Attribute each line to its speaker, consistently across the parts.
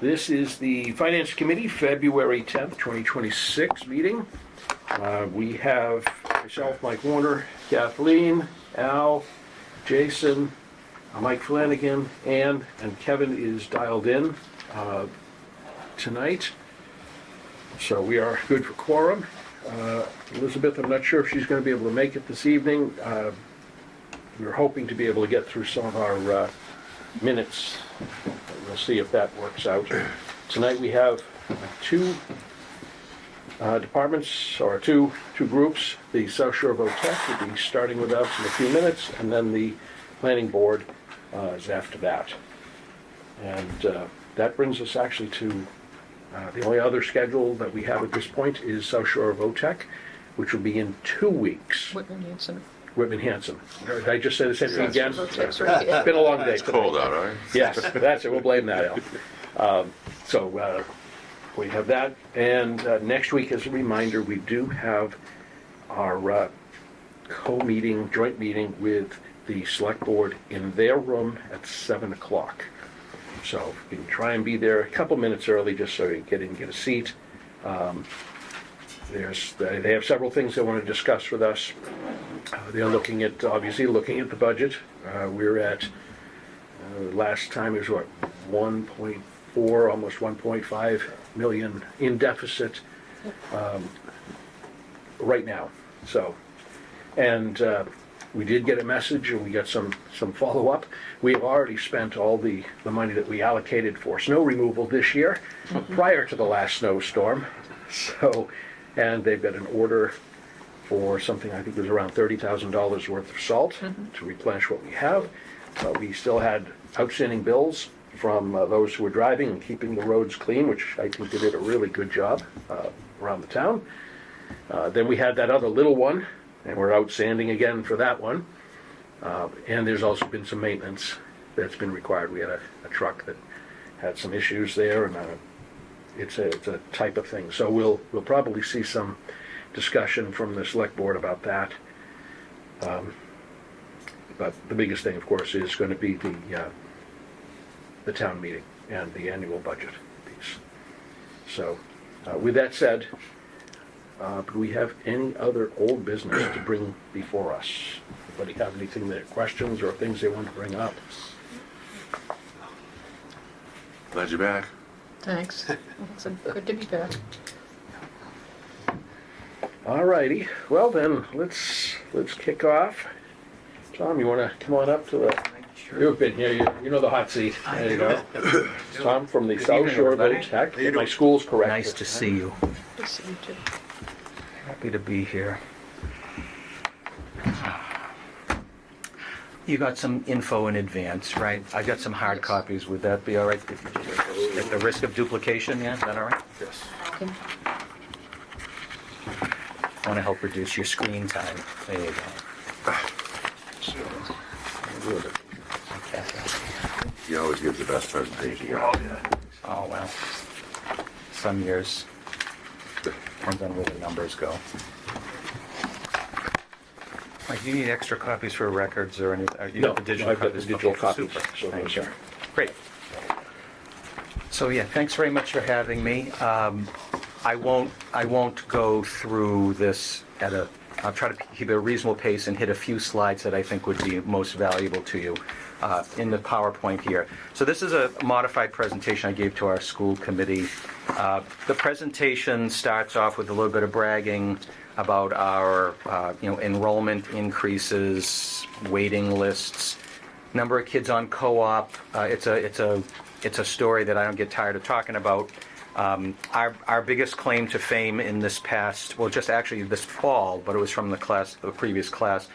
Speaker 1: This is the Finance Committee, February 10th, 2026 meeting. We have myself, Mike Warner, Kathleen, Al, Jason, Mike Flanagan, Ann, and Kevin is dialed in tonight. So we are good for quorum. Elizabeth, I'm not sure if she's going to be able to make it this evening. We're hoping to be able to get through some of our minutes. We'll see if that works out. Tonight we have two departments, or two groups. The South Shore VOTEC will be starting with us in a few minutes, and then the Planning Board is after that. And that brings us actually to the only other schedule that we have at this point is South Shore VOTEC, which will be in 2 weeks.
Speaker 2: Whitman Hanson.
Speaker 1: Whitman Hanson. Did I just say the same thing again?
Speaker 2: VOTEC's right.
Speaker 1: It's been a long day.
Speaker 3: It's cold out, right?
Speaker 1: Yes, that's it. We'll blame that, Al. So we have that. And next week, as a reminder, we do have our co-meeting, joint meeting with the Select Board in their room at 7 o'clock. So you can try and be there a couple minutes early just so you get in and get a seat. They have several things they want to discuss with us. They're obviously looking at the budget. We're at, last time it was what, 1.4, almost 1.5 million in deficit right now. So, and we did get a message and we got some follow-up. We have already spent all the money that we allocated for snow removal this year prior to the last snowstorm. So, and they've got an order for something, I think it was around $30,000 worth of salt to replenish what we have. We still had outstanding bills from those who were driving and keeping the roads clean, which I think they did a really good job around the town. Then we had that other little one, and we're outstanding again for that one. And there's also been some maintenance that's been required. We had a truck that had some issues there, and it's a type of thing. So we'll probably see some discussion from the Select Board about that. But the biggest thing, of course, is going to be the town meeting and the annual budget piece. So with that said, do we have any other old business to bring before us? Anybody have anything that questions or things they want to bring up?
Speaker 3: Glad you're back.
Speaker 2: Thanks. It's good to be back.
Speaker 1: All righty. Well then, let's kick off. Tom, you want to come on up to the? You've been here. You know the hot seat. There you go. Tom from the South Shore VOTEC. Get my school's correct.
Speaker 4: Nice to see you.
Speaker 2: Good to see you too.
Speaker 4: Happy to be here. You got some info in advance, right? I got some hard copies. Would that be all right? At the risk of duplication, yeah? Is that all right?
Speaker 1: Yes.
Speaker 2: Okay.
Speaker 4: I want to help reduce your screen time. There you go. Okay.
Speaker 3: He always gives the best presentation.
Speaker 4: Oh, well. Some years. Depends on where the numbers go. Mike, do you need extra copies for records or anything?
Speaker 1: No,
Speaker 4: the digital
Speaker 1: I've got the
Speaker 4: copies?
Speaker 1: digital
Speaker 4: Okay,
Speaker 1: copies.
Speaker 4: Super.
Speaker 1: So
Speaker 4: Thank
Speaker 1: those
Speaker 4: you.
Speaker 1: are.
Speaker 4: Great. So yeah, thanks very much for having me. I won't go through this I'll try to keep it a reasonable pace and hit a few slides that I think would be most valuable to you in the PowerPoint here. So this is a modified presentation I gave to our school committee. The presentation starts off with a little bit of bragging about our enrollment increases, waiting lists, number of kids on co-op. It's a story that I don't get tired of talking about. Our biggest claim to fame in this fall, but it was from the previous class.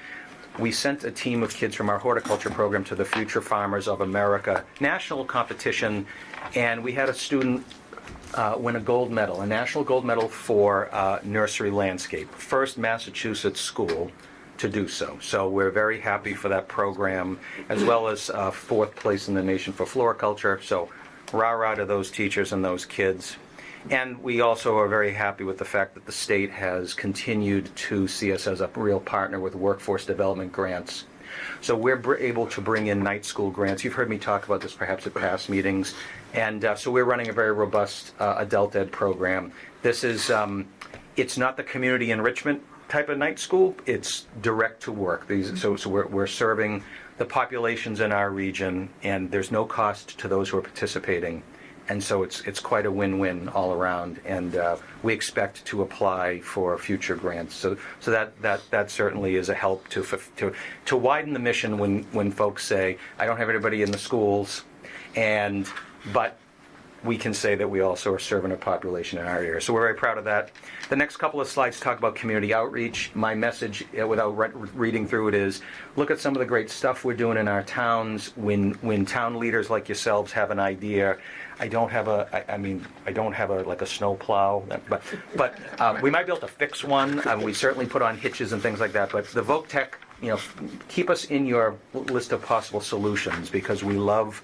Speaker 4: We sent a team of kids from our horticulture program to the Future Farmers of America national competition, and we had a student win a national gold medal for nursery landscape. First Massachusetts school to do so. So we're very happy for that program, as well as fourth place in the nation for floriculture. So rah-rah to those teachers and those kids. And we also are very happy with the fact that the state has continued to see us as a real partner with workforce development grants. So we're able to bring in night school grants. You've heard me talk about this perhaps at past meetings. And so we're running a very robust adult ed program. This is, it's not the community enrichment type of night school, it's direct to work. So we're serving the populations in our region, and there's no cost to those who are participating. And so it's quite a win-win all around, and we expect to apply for future grants. So that certainly is a help to widen the mission when folks say, I don't have anybody in the schools, but we can say that we also are serving a population in our area. So we're very proud of that. The next couple of slides talk about community outreach. My message, without reading through it, is look at some of the great stuff we're doing in our towns. When town leaders like yourselves have an idea, I don't have like a snow plow, but we might be able to fix one. We certainly put on hitches and things like that. But the VoCTech, keep us in your list of possible solutions, because we love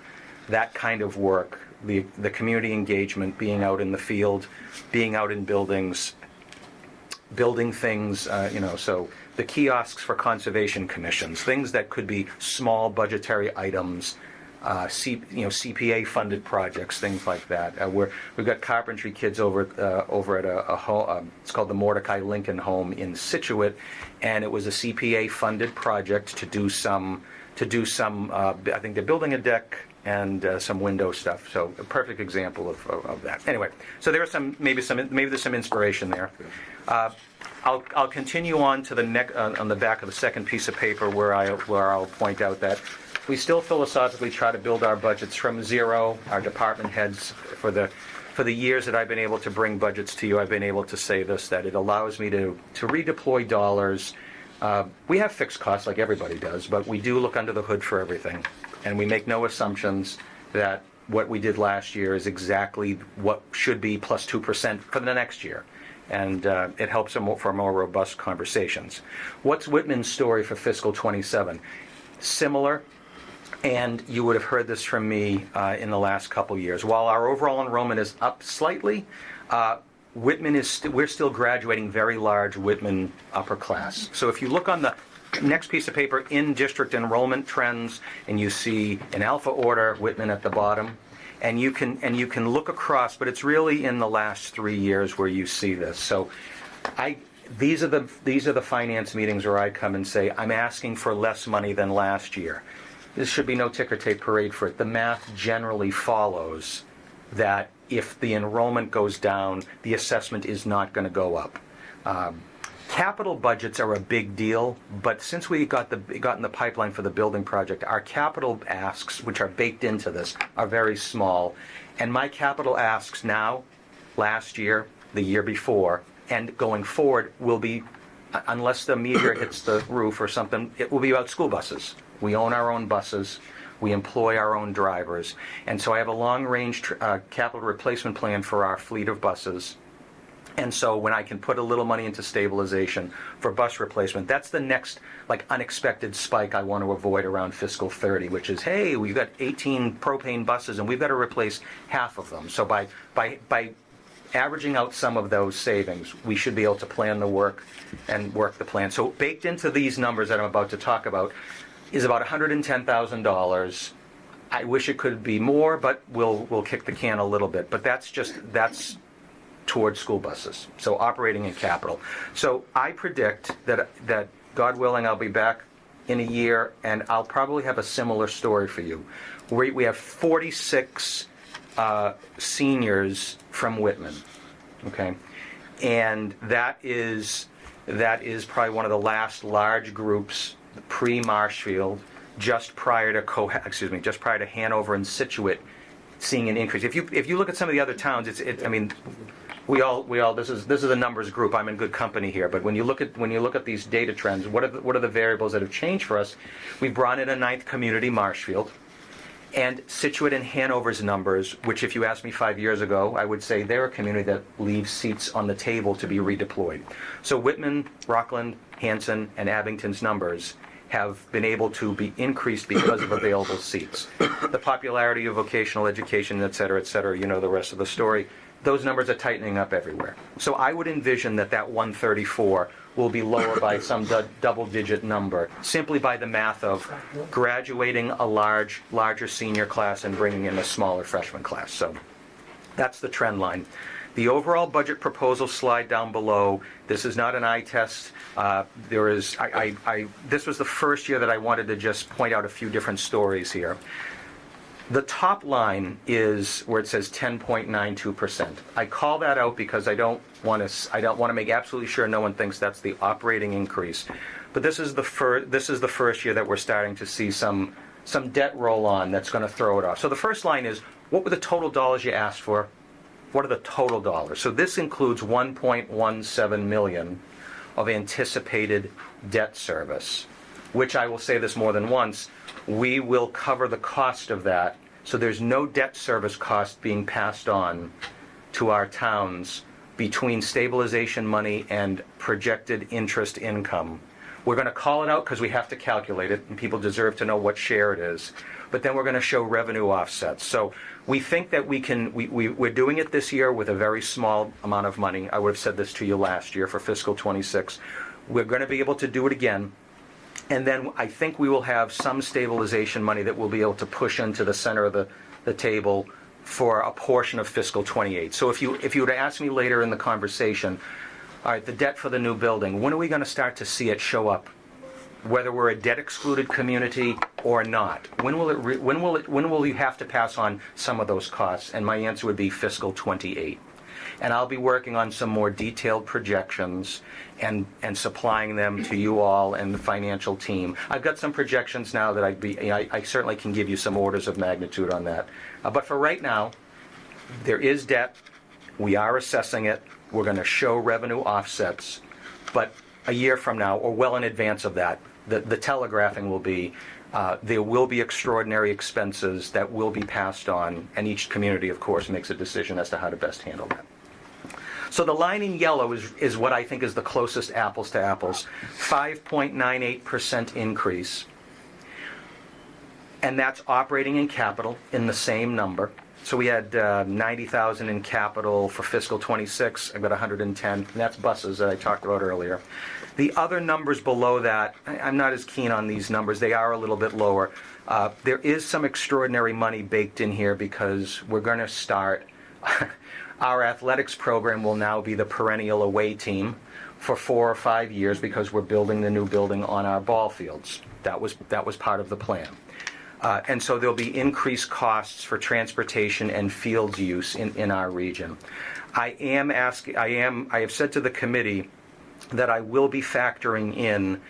Speaker 4: that kind of work. The community engagement, being out in the field, being out in buildings, building things, so the kiosks for conservation commissions, things that could be small budgetary items, CPA funded projects, things like that. We've got carpentry kids over at a home, it's called the Mordecai Lincoln Home in Scituate, and it was a CPA funded project to do some, I think they're building a deck and some window stuff. So a perfect example of that. Anyway, so there are maybe there's some inspiration there. I'll continue on to on the back of the second piece of paper where I'll point out that we still philosophically try to build our budgets from zero. Our department heads, for the years that I've been able to bring budgets to you, I've been able to say this, that it allows me to redeploy dollars. We have fixed costs like everybody does, but we do look under the hood for everything. And we make no assumptions that what we did last year is exactly what should be plus 2% for the next year. And it helps for more robust conversations. What's Whitman's story for fiscal 27? Similar, and you would have heard this from me in the last couple years. While our overall enrollment is up slightly, Whitman we're still graduating very large Whitman upper class. So if you look on the next piece of paper, in district enrollment trends, and you see in alpha order Whitman at the bottom, and you can look across, but it's really in the last 3 years where you see this. So these are the finance meetings where I come and say, I'm asking for less money than last year. This should be no ticker tape parade for it. The math generally follows that if the enrollment goes down, the assessment is not going to go up. Capital budgets are a big deal, but since we got in the pipeline for the building project, our capital asks, which are baked into this, are very small. And my capital asks now, last year, the year before, and going forward will be, unless the meteor hits the roof or something, it will be about school buses. We own our own buses. We employ our own drivers. And so I have a long-range capital replacement plan for our fleet of buses. And so when I can put a little money into stabilization for bus replacement, that's the next unexpected spike I want to avoid around fiscal 30, which is, hey, we've got 18 propane buses and we've got to replace half of them. So by averaging out some of those savings, we should be able to plan the work and work the plan. So baked into these numbers that I'm about to talk about is about $110,000. I wish it could be more, but we'll kick the can a little bit. But that's towards school buses, so operating in capital. So I predict that God willing, I'll be back in a year, and I'll probably have a similar story for you. We have 46 seniors from Whitman, okay, and that is probably one of the last large groups pre-Marshfield, just prior to Hanover and Scituate, seeing an increase. If you look at some of the other towns, we all this is a numbers group. I'm in good company here. But when you look at these data trends, what are the variables that have changed for us? We've brought in a ninth community, Marshfield, and Scituate and Hanover's numbers, which if you asked me 5 years ago, I would say they're a community that leaves seats on the table to be redeployed. So Whitman, Rockland, Hanson, and Abington's numbers have been able to be increased because of available seats. The popularity of vocational education, et cetera, you know the rest of the story. those numbers are tightening up everywhere. So I would envision that 134 will be lower by some double-digit number, simply by the math of graduating a larger senior class and bringing in a smaller freshman class. So that's the trend line. The overall budget proposal slide down below, this is not an eye test. This was the first year that I wanted to just point out a few different stories here. The top line is where it says 10.92%. I call that out because I don't want to make absolutely sure no one thinks that's the operating increase. But this is the first year that we're starting to see some debt roll on that's going to throw it off. So the first line is, what were the total dollars you asked for? What are the total dollars? So this includes $1.17 million of anticipated debt service, which I will say this more than once, we will cover the cost of that. So there's no debt service cost being passed on to our towns between stabilization money and projected interest income. We're going to call it out because we have to calculate it, and people deserve to know what share it is. But then we're going to show revenue offsets. So we think that we're doing it this year with a very small amount of money. I would have said this to you last year for fiscal 26. We're going to be able to do it again. And then I think we will have some stabilization money that we'll be able to push into the center of the table for a portion of fiscal 28. So if you were to ask me later in the conversation, all right, the debt for the new building, when are we going to start to see it show up? Whether we're a debt-excluded community or not. When will you have to pass on some of those costs? And my answer would be fiscal 28. And I'll be working on some more detailed projections and supplying them to you all and the financial team. I've got some projections now that I certainly can give you some orders of magnitude on that. But for right now, there is debt. We are assessing it. We're going to show revenue offsets. But a year from now, or well in advance of that, the telegraphing will be, there will be extraordinary expenses that will be passed on, and each community, of course, makes a decision as to how to best handle that. So the line in yellow is what I think is the closest apples to apples. 5.98% increase. And that's operating in capital in the same number. So we had 90,000 in capital for fiscal 26. I've got 110, and that's buses that I talked about earlier. The other numbers below that, I'm not as keen on these numbers. They are a little bit lower. There is some extraordinary money baked in here because we're going to start. Our athletics program will now be the perennial away team for 4 or 5 years because we're building the new building on our ball fields. That was part of the plan. And so there'll be increased costs for transportation and fields use in our region. I have said to the committee that I will be factoring in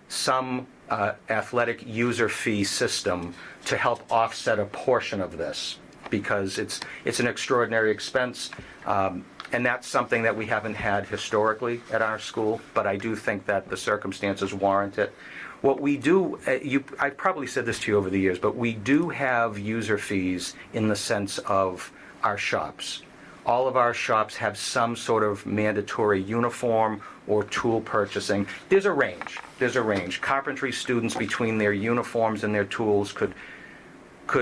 Speaker 4: some athletic user fee system to help offset a portion of this, because it's an extraordinary expense, and that's something that we haven't had historically at our school, but I do think that the circumstances warrant it. What we do, I've probably said this to you over the years, but we do have user fees in the sense of our shops. All of our shops have some sort of mandatory uniform or tool purchasing. There's a range. Carpentry students, between their uniforms and their tools, could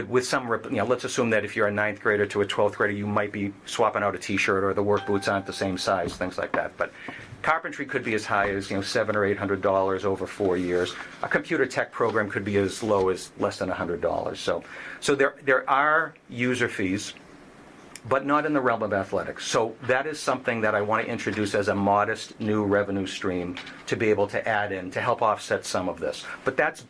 Speaker 4: with some, let's assume that if you're a 9th grader to a 12th grader, you might be swapping out a t-shirt, or the work boots aren't the same size, things like that. But carpentry could be as high as $700 or $800 over 4 years. A computer tech program could be as low as less than $100. So there are user fees, but not in the realm of athletics. So that is something that I want to introduce as a modest new revenue stream to be able to add in to help offset some of this. But that's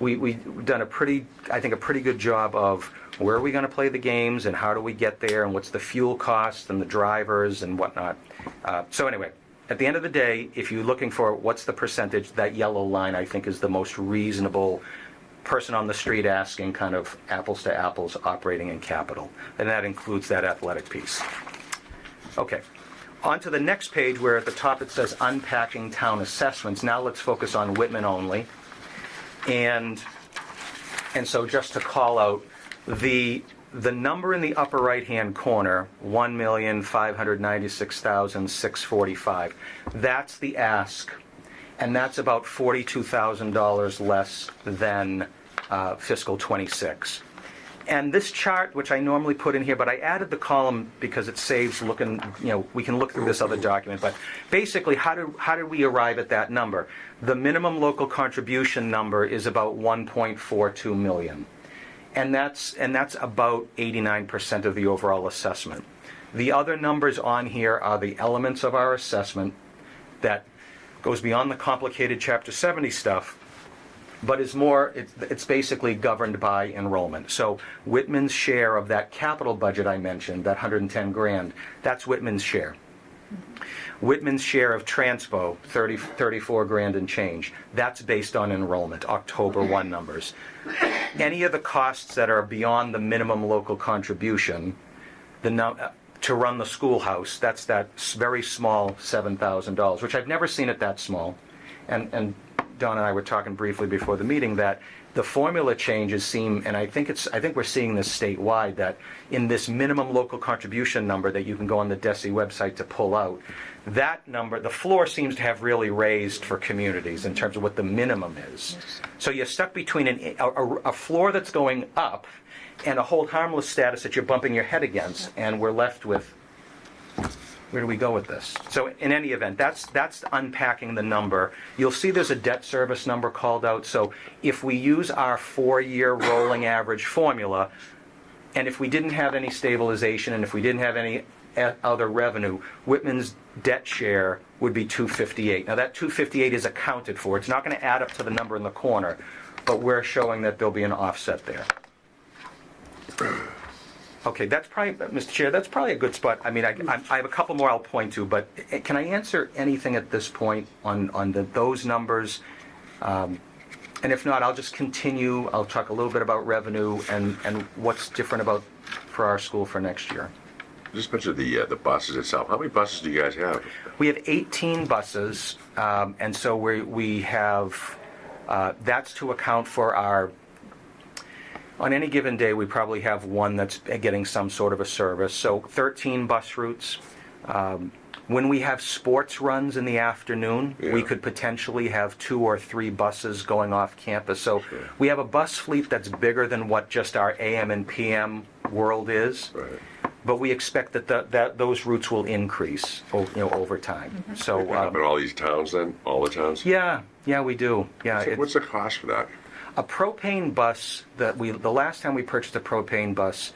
Speaker 4: we've done a pretty good job of where are we going to play the games and how do we get there and what's the fuel cost and the drivers and whatnot. So anyway, at the end of the day, if you're looking for what's the percentage, that yellow line I think is the most reasonable person on the street asking, kind of apples to apples, operating in capital. And that includes that athletic piece. Okay, on to the next page where at the top it says unpacking town assessments. Now let's focus on Whitman only. And so just to call out, the number in the upper right-hand corner, $1,596,645, that's the ask. And that's about $42,000 less than fiscal 26. And this chart, which I normally put in here, but I added the column because it saves looking, we can look through this other document, but basically, how did we arrive at that number? The minimum local contribution number is about 1.42 million. And that's about 89% of the overall assessment. The other numbers on here are the elements of our assessment that goes beyond the complicated Chapter 70 stuff, but is more, it's basically governed by enrollment. So Whitman's share of that capital budget I mentioned, that 110 grand, that's Whitman's share. Whitman's share of Transpo, 34 grand and change, that's based on enrollment, October 1 numbers. Any of the costs that are beyond the minimum local contribution, to run the schoolhouse, that's that very small $7,000, which I've never seen it that small. And Don and I were talking briefly before the meeting that the formula changes seem, and I think we're seeing this statewide, that in this minimum local contribution number that you can go on the DESI website to pull out, that number, the floor seems to have really raised for communities in terms of what the minimum is. So you're stuck between a floor that's going up and a hold harmless status that you're bumping your head against, and we're left with, where do we go with this? So in any event, that's unpacking the number. You'll see there's a debt service number called out. So if we use our 4-year rolling average formula, and if we didn't have any stabilization, and if we didn't have any other revenue, Whitman's debt share would be 258. Now that 258 is accounted for. It's not going to add up to the number in the corner, but we're showing that there'll be an offset there. Okay, that's probably, Mr. Chair, that's probably a good spot. I mean, I have a couple more I'll point to, but can I answer anything at this point on those numbers? And if not, I'll just continue. I'll talk a little bit about revenue and what's different for our school for next year.
Speaker 3: Just mention the buses itself. How many buses do you guys have?
Speaker 4: We have 18 buses, and so we have, that's to account for our, on any given day, we probably have one that's getting some sort of a service. So 13 bus routes. When we have sports runs in the afternoon, we could potentially have 2 or 3 buses going off campus. So we have a bus fleet that's bigger than what just our AM and PM world is.
Speaker 3: Right.
Speaker 4: But we expect that those routes will increase, over time.
Speaker 2: Mm-hmm.
Speaker 4: So
Speaker 3: Pick up in all these towns then? All the towns?
Speaker 4: yeah, we do. Yeah.
Speaker 3: So what's the cost for that?
Speaker 4: A propane bus the last time we purchased a propane bus,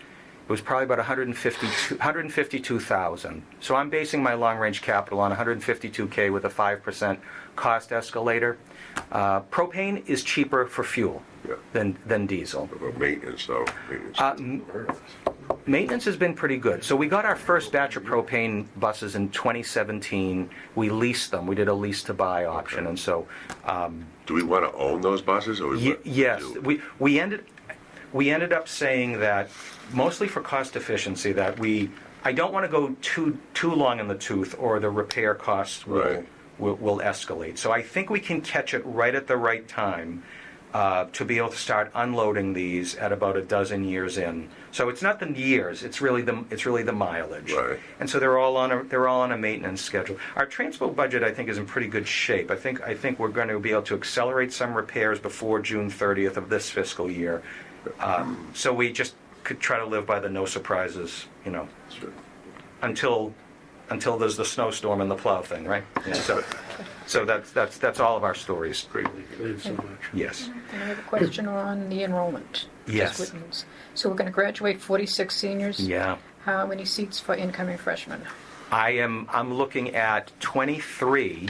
Speaker 4: it was probably about $152,000. So I'm basing my long-range capital on $152K with a 5% cost escalator. Propane is cheaper for fuel than diesel.
Speaker 3: What about maintenance, though?
Speaker 4: Maintenance has been pretty good. So we got our first batch of propane buses in 2017. We leased them. We did a lease-to-buy option, and so.
Speaker 3: Do we want to own those buses? Or
Speaker 4: Yes, we ended up saying that mostly for cost efficiency that I don't want to go too long in the tooth, or the repair costs will escalate. So I think we can catch it right at the right time. To be able to start unloading these at about a dozen years in. So it's not the years; it's really the mileage.
Speaker 3: Right.
Speaker 4: And so they're all on a maintenance schedule. Our transport budget, I think, is in pretty good shape. I think we're going to be able to accelerate some repairs before June 30th of this fiscal year. So we just could try to live by the no surprises, until there's the snowstorm and the plow thing, right? Yeah, so that's all of our stories.
Speaker 3: Great.
Speaker 1: Thanks so much.
Speaker 4: Yes.
Speaker 2: And I have a question on the enrollment.
Speaker 4: Yes.
Speaker 2: Just Whitman's. So we're going to graduate 46 seniors.
Speaker 4: Yeah.
Speaker 2: How many seats for incoming freshmen?
Speaker 4: I'm looking at 23,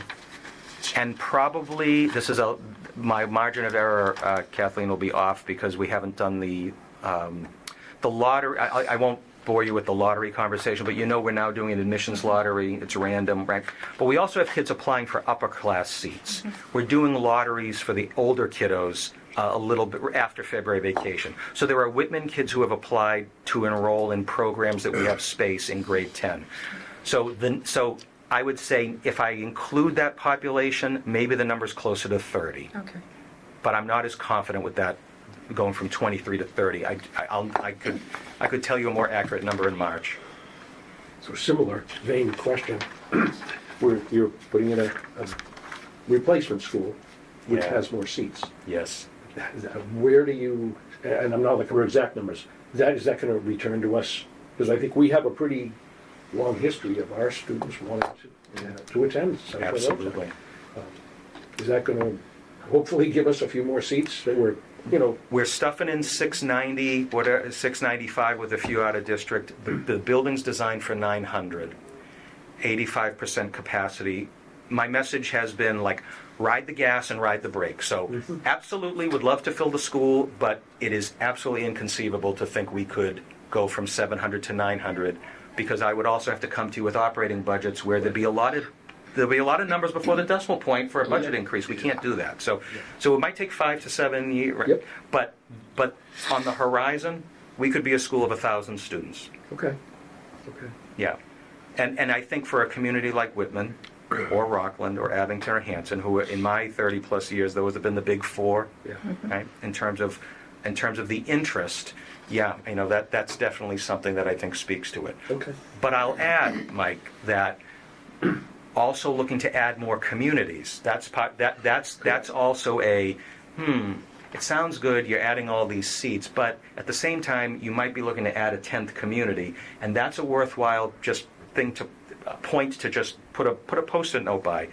Speaker 4: and probably my margin of error, Kathleen, will be off because we haven't done the lottery. I won't bore you with the lottery conversation, but we're now doing an admissions lottery. It's random, right? But we also have kids applying for upper class seats. We're doing lotteries for the older kiddos a little bit after February vacation. So there are Whitman kids who have applied to enroll in programs that we have space in grade 10. So I would say if I include that population, maybe the number's closer to 30.
Speaker 2: Okay.
Speaker 4: But I'm not as confident with that going from 23 to 30. I could tell you a more accurate number in March.
Speaker 1: So similar vein question. You're putting in a replacement school, which has more seats.
Speaker 4: Yes.
Speaker 1: Where do you, and I'm not looking for exact numbers, Is that going to return to us? Because I think we have a pretty long history of our students wanting to attend South Dakota.
Speaker 4: Absolutely.
Speaker 1: Is that going to hopefully give us a few more seats that we're,
Speaker 4: We're stuffing in 690, whatever, 695 with a few out of district. The building's designed for 900, 85% capacity. My message has been like, ride the gas and ride the brake. So absolutely would love to fill the school, but it is absolutely inconceivable to think we could go from 700 to 900, because I would also have to come to you with operating budgets where there'll be a lot of numbers before the decimal point for a budget increase. We can't do that. So it might take 5 to 7 years.
Speaker 1: Yep.
Speaker 4: But on the horizon, we could be a school of 1,000 students.
Speaker 1: okay.
Speaker 4: Yeah. And I think for a community like Whitman or Rockland or Abington or Hanson, who in my 30 plus years, those have been the big four,
Speaker 1: Yeah.
Speaker 4: right? In terms of the interest, yeah, that's definitely something that I think speaks to it.
Speaker 1: Okay.
Speaker 4: But I'll add, Mike, that also looking to add more communities. That's also a it sounds good, you're adding all these seats, but at the same time you might be looking to add a 10th community, and that's a worthwhile just thing to point to, just put a post-it note by.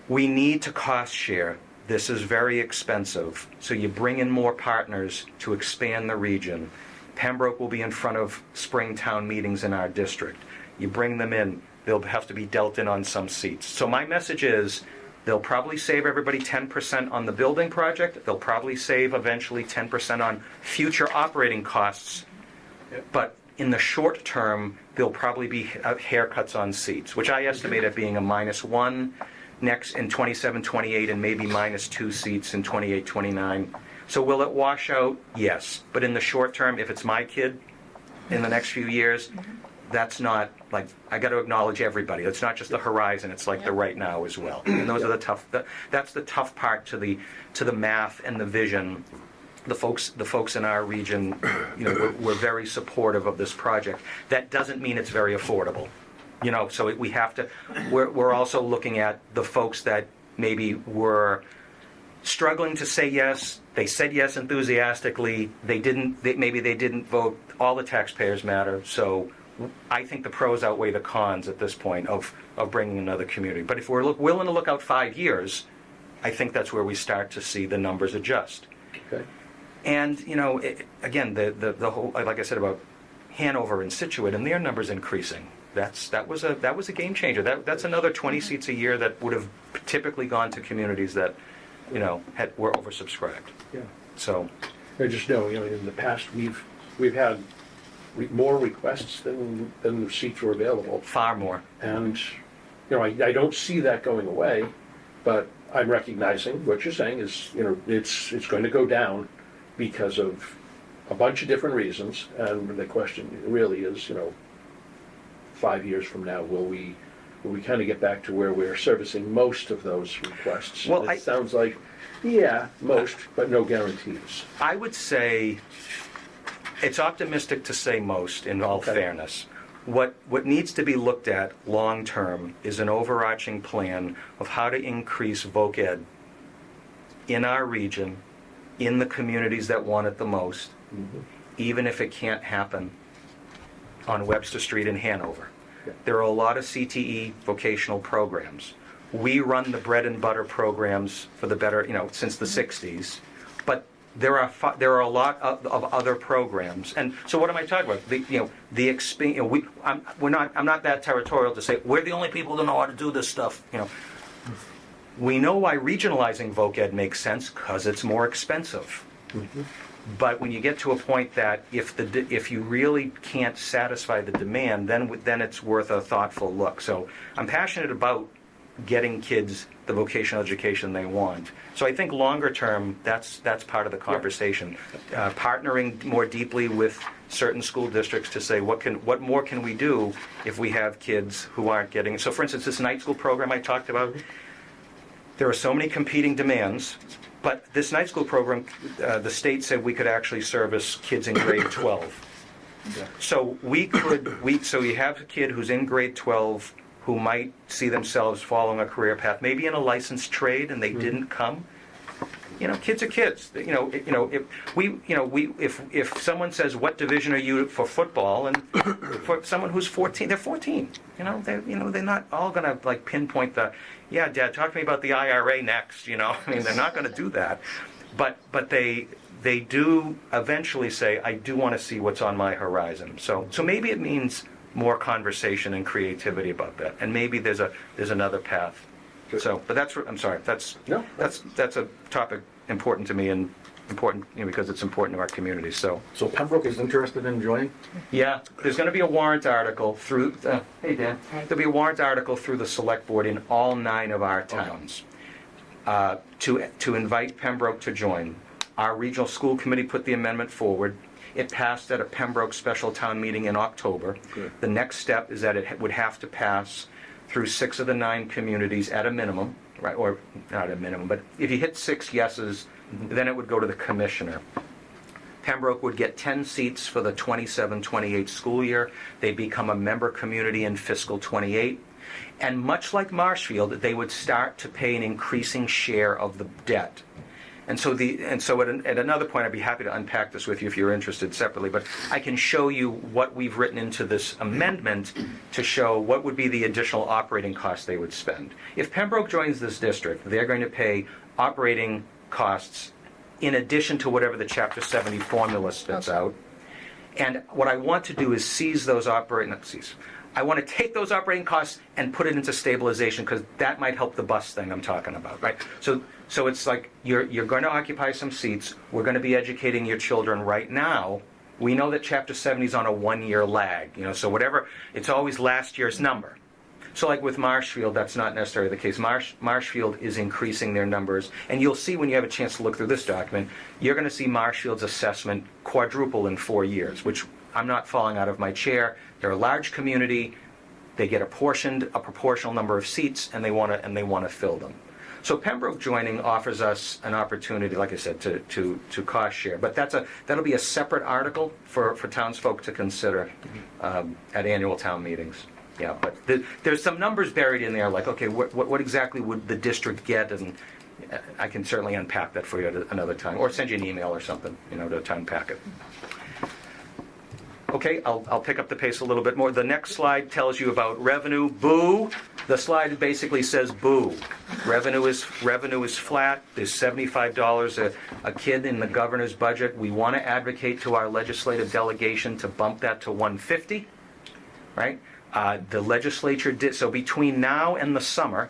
Speaker 4: We need to cost share. This is very expensive, so you bring in more partners to expand the region. Pembroke will be in front of spring town meetings in our district. You bring them in, they'll have to be dealt in on some seats. So my message is, they'll probably save everybody 10% on the building project. They'll probably save eventually 10% on future operating costs. But in the short term, there'll probably be haircuts on seats, which I estimate at being a -1 next in 27, 28, and maybe -2 seats in 28, 29. So will it wash out? Yes. But in the short term, if it's my kid in the next few years, that's not, like, I got to acknowledge everybody. It's not just the horizon, it's like the right now as well. And those are the tough, that's the tough part to the math and the vision. The folks in our region, we're very supportive of this project. That doesn't mean it's very affordable. So we have to, we're also looking at the folks that maybe were struggling to say yes. They said yes enthusiastically. Maybe they didn't vote. All the taxpayers matter. So I think the pros outweigh the cons at this point of bringing another community. But if we're willing to look out 5 years, I think that's where we start to see the numbers adjust.
Speaker 1: Okay.
Speaker 4: And again, the whole, like I said about Hanover and Situate, and their numbers increasing. That was a game changer. That's another 20 seats a year that would have typically gone to communities that were oversubscribed.
Speaker 1: Yeah.
Speaker 4: So
Speaker 1: I just know, in the past we've had more requests than the seats were available,
Speaker 4: far more.
Speaker 1: and I don't see that going away, but I'm recognizing what you're saying is it's going to go down because of a bunch of different reasons, and the question really is 5 years from now, will we kind of get back to where we're servicing most of those requests?
Speaker 4: Well,
Speaker 1: it sounds like, yeah, most, but no guarantees.
Speaker 4: I would say it's optimistic to say most, in all
Speaker 1: Okay.
Speaker 4: fairness. What needs to be looked at long-term is an overarching plan of how to increase voc ed in our region, in the communities that want it the most, even if it can't happen on Webster Street in Hanover.
Speaker 1: Yeah.
Speaker 4: There are a lot of CTE vocational programs. We run the bread and butter programs for the better, since the 60s, but there are a lot of other programs. And so what am I talking about? I'm not that territorial to say we're the only people that know how to do this stuff. We know why regionalizing voc ed makes sense, because it's more expensive. But when you get to a point that if you really can't satisfy the demand, then it's worth a thoughtful look. So I'm passionate about getting kids the vocational education they want. So I think longer term, that's part of the conversation. Partnering more deeply with certain school districts to say what more can we do if we have kids who aren't getting. So for instance, this night school program I talked about, there are so many competing demands. But this night school program, the state said we could actually service kids in grade 12.
Speaker 1: Yeah.
Speaker 4: So so you have a kid who's in grade 12 who might see themselves following a career path, maybe in a licensed trade, and they didn't come. kids are kids. If someone says, "What division are you for football?" and for someone who's 14, they're 14. They're not all going to like pinpoint yeah, Dad, talk to me about the IRA next. I mean, they're not going to do that. But they do eventually say, "I do want to see what's on my horizon." So maybe it means more conversation and creativity about that, and maybe there's another path.
Speaker 1: Good.
Speaker 4: So, but I'm sorry. That's a topic important to me and important because it's important to our community. So
Speaker 5: Pembroke is interested in joining?
Speaker 4: yeah, there's going to be a warrant article through. Hey Dan, there'll be a warrant article through the select board in all 9 of our towns to invite Pembroke to join. Our regional school committee put the amendment forward. It passed at a Pembroke special town meeting in October.
Speaker 1: Good.
Speaker 4: The next step is that it would have to pass through 6 of the 9 communities at a minimum, right? Or not a minimum, but if you hit 6 yeses, then it would go to the commissioner. Pembroke would get 10 seats for the 27-28 school year. They'd become a member community in fiscal 28. And much like Marshfield, they would start to pay an increasing share of the debt. And so at another point, I'd be happy to unpack this with you if you're interested separately, but I can show you what we've written into this amendment to show what would be the additional operating costs they would spend. If Pembroke joins this district, they're going to pay operating costs in addition to whatever the Chapter 70 formula spits out. And what I want to do is I want to take those operating costs and put it into stabilization because that might help the bus thing I'm talking about, right? So it's like you're going to occupy some seats. We're going to be educating your children right now. We know that Chapter 70 is on a 1-year lag, so whatever, it's always last year's number. So like with Marshfield, that's not necessarily the case. Marshfield is increasing their numbers. And you'll see when you have a chance to look through this document, you're going to see Marshfield's assessment quadruple in 4 years, which I'm not falling out of my chair. They're a large community. They get a proportional number of seats, and they want to fill them. So Pembroke joining offers us an opportunity, like I said, to cost share. But that'll be a separate article for townsfolk to consider at annual town meetings. Yeah, but there's some numbers buried in there, like, okay, what exactly would the district get? And I can certainly unpack that for you at another time, or send you an email or something, to unpack it. Okay, I'll pick up the pace a little bit more. The next slide tells you about revenue. Boo! The slide basically says boo. Revenue is flat. There's $75 a kid in the governor's budget. We want to advocate to our legislative delegation to bump that to $150, right? The legislature did so between now and the summer,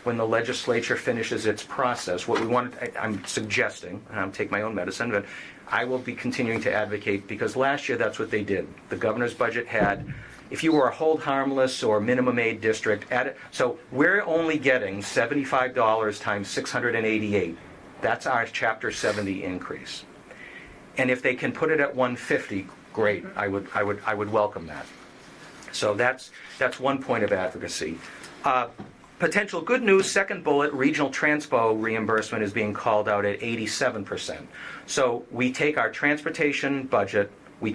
Speaker 4: when the legislature finishes its process. What we want, I'm suggesting, and I'll take my own medicine, but I will be continuing to advocate because last year that's what they did. The governor's budget had, if you were a hold harmless or minimum aid district, so we're only getting $75 times 688. That's our Chapter 70 increase. And if they can put it at 150, great. I would welcome that. So that's one point of advocacy. Potential good news, second bullet, regional transpo reimbursement is being called out at 87%. So we take our transportation budget, we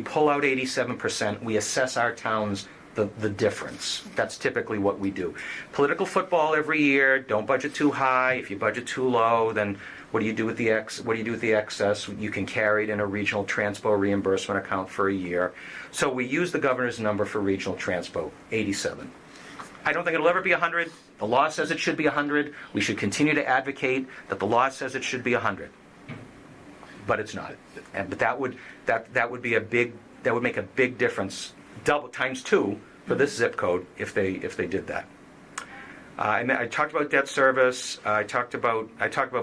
Speaker 4: pull out 87%, we assess our towns the difference. That's typically what we do. Political football every year, don't budget too high. If you budget too low, then what do you do with the excess? You can carry it in a regional transpo reimbursement account for a year. So we use the governor's number for regional transpo, 87. I don't think it'll ever be 100. The law says it should be 100. We should continue to advocate that the law says it should be 100. But it's not. But that would make a big difference, double times 2 for this zip code if they did that. I talked about debt service. I talked about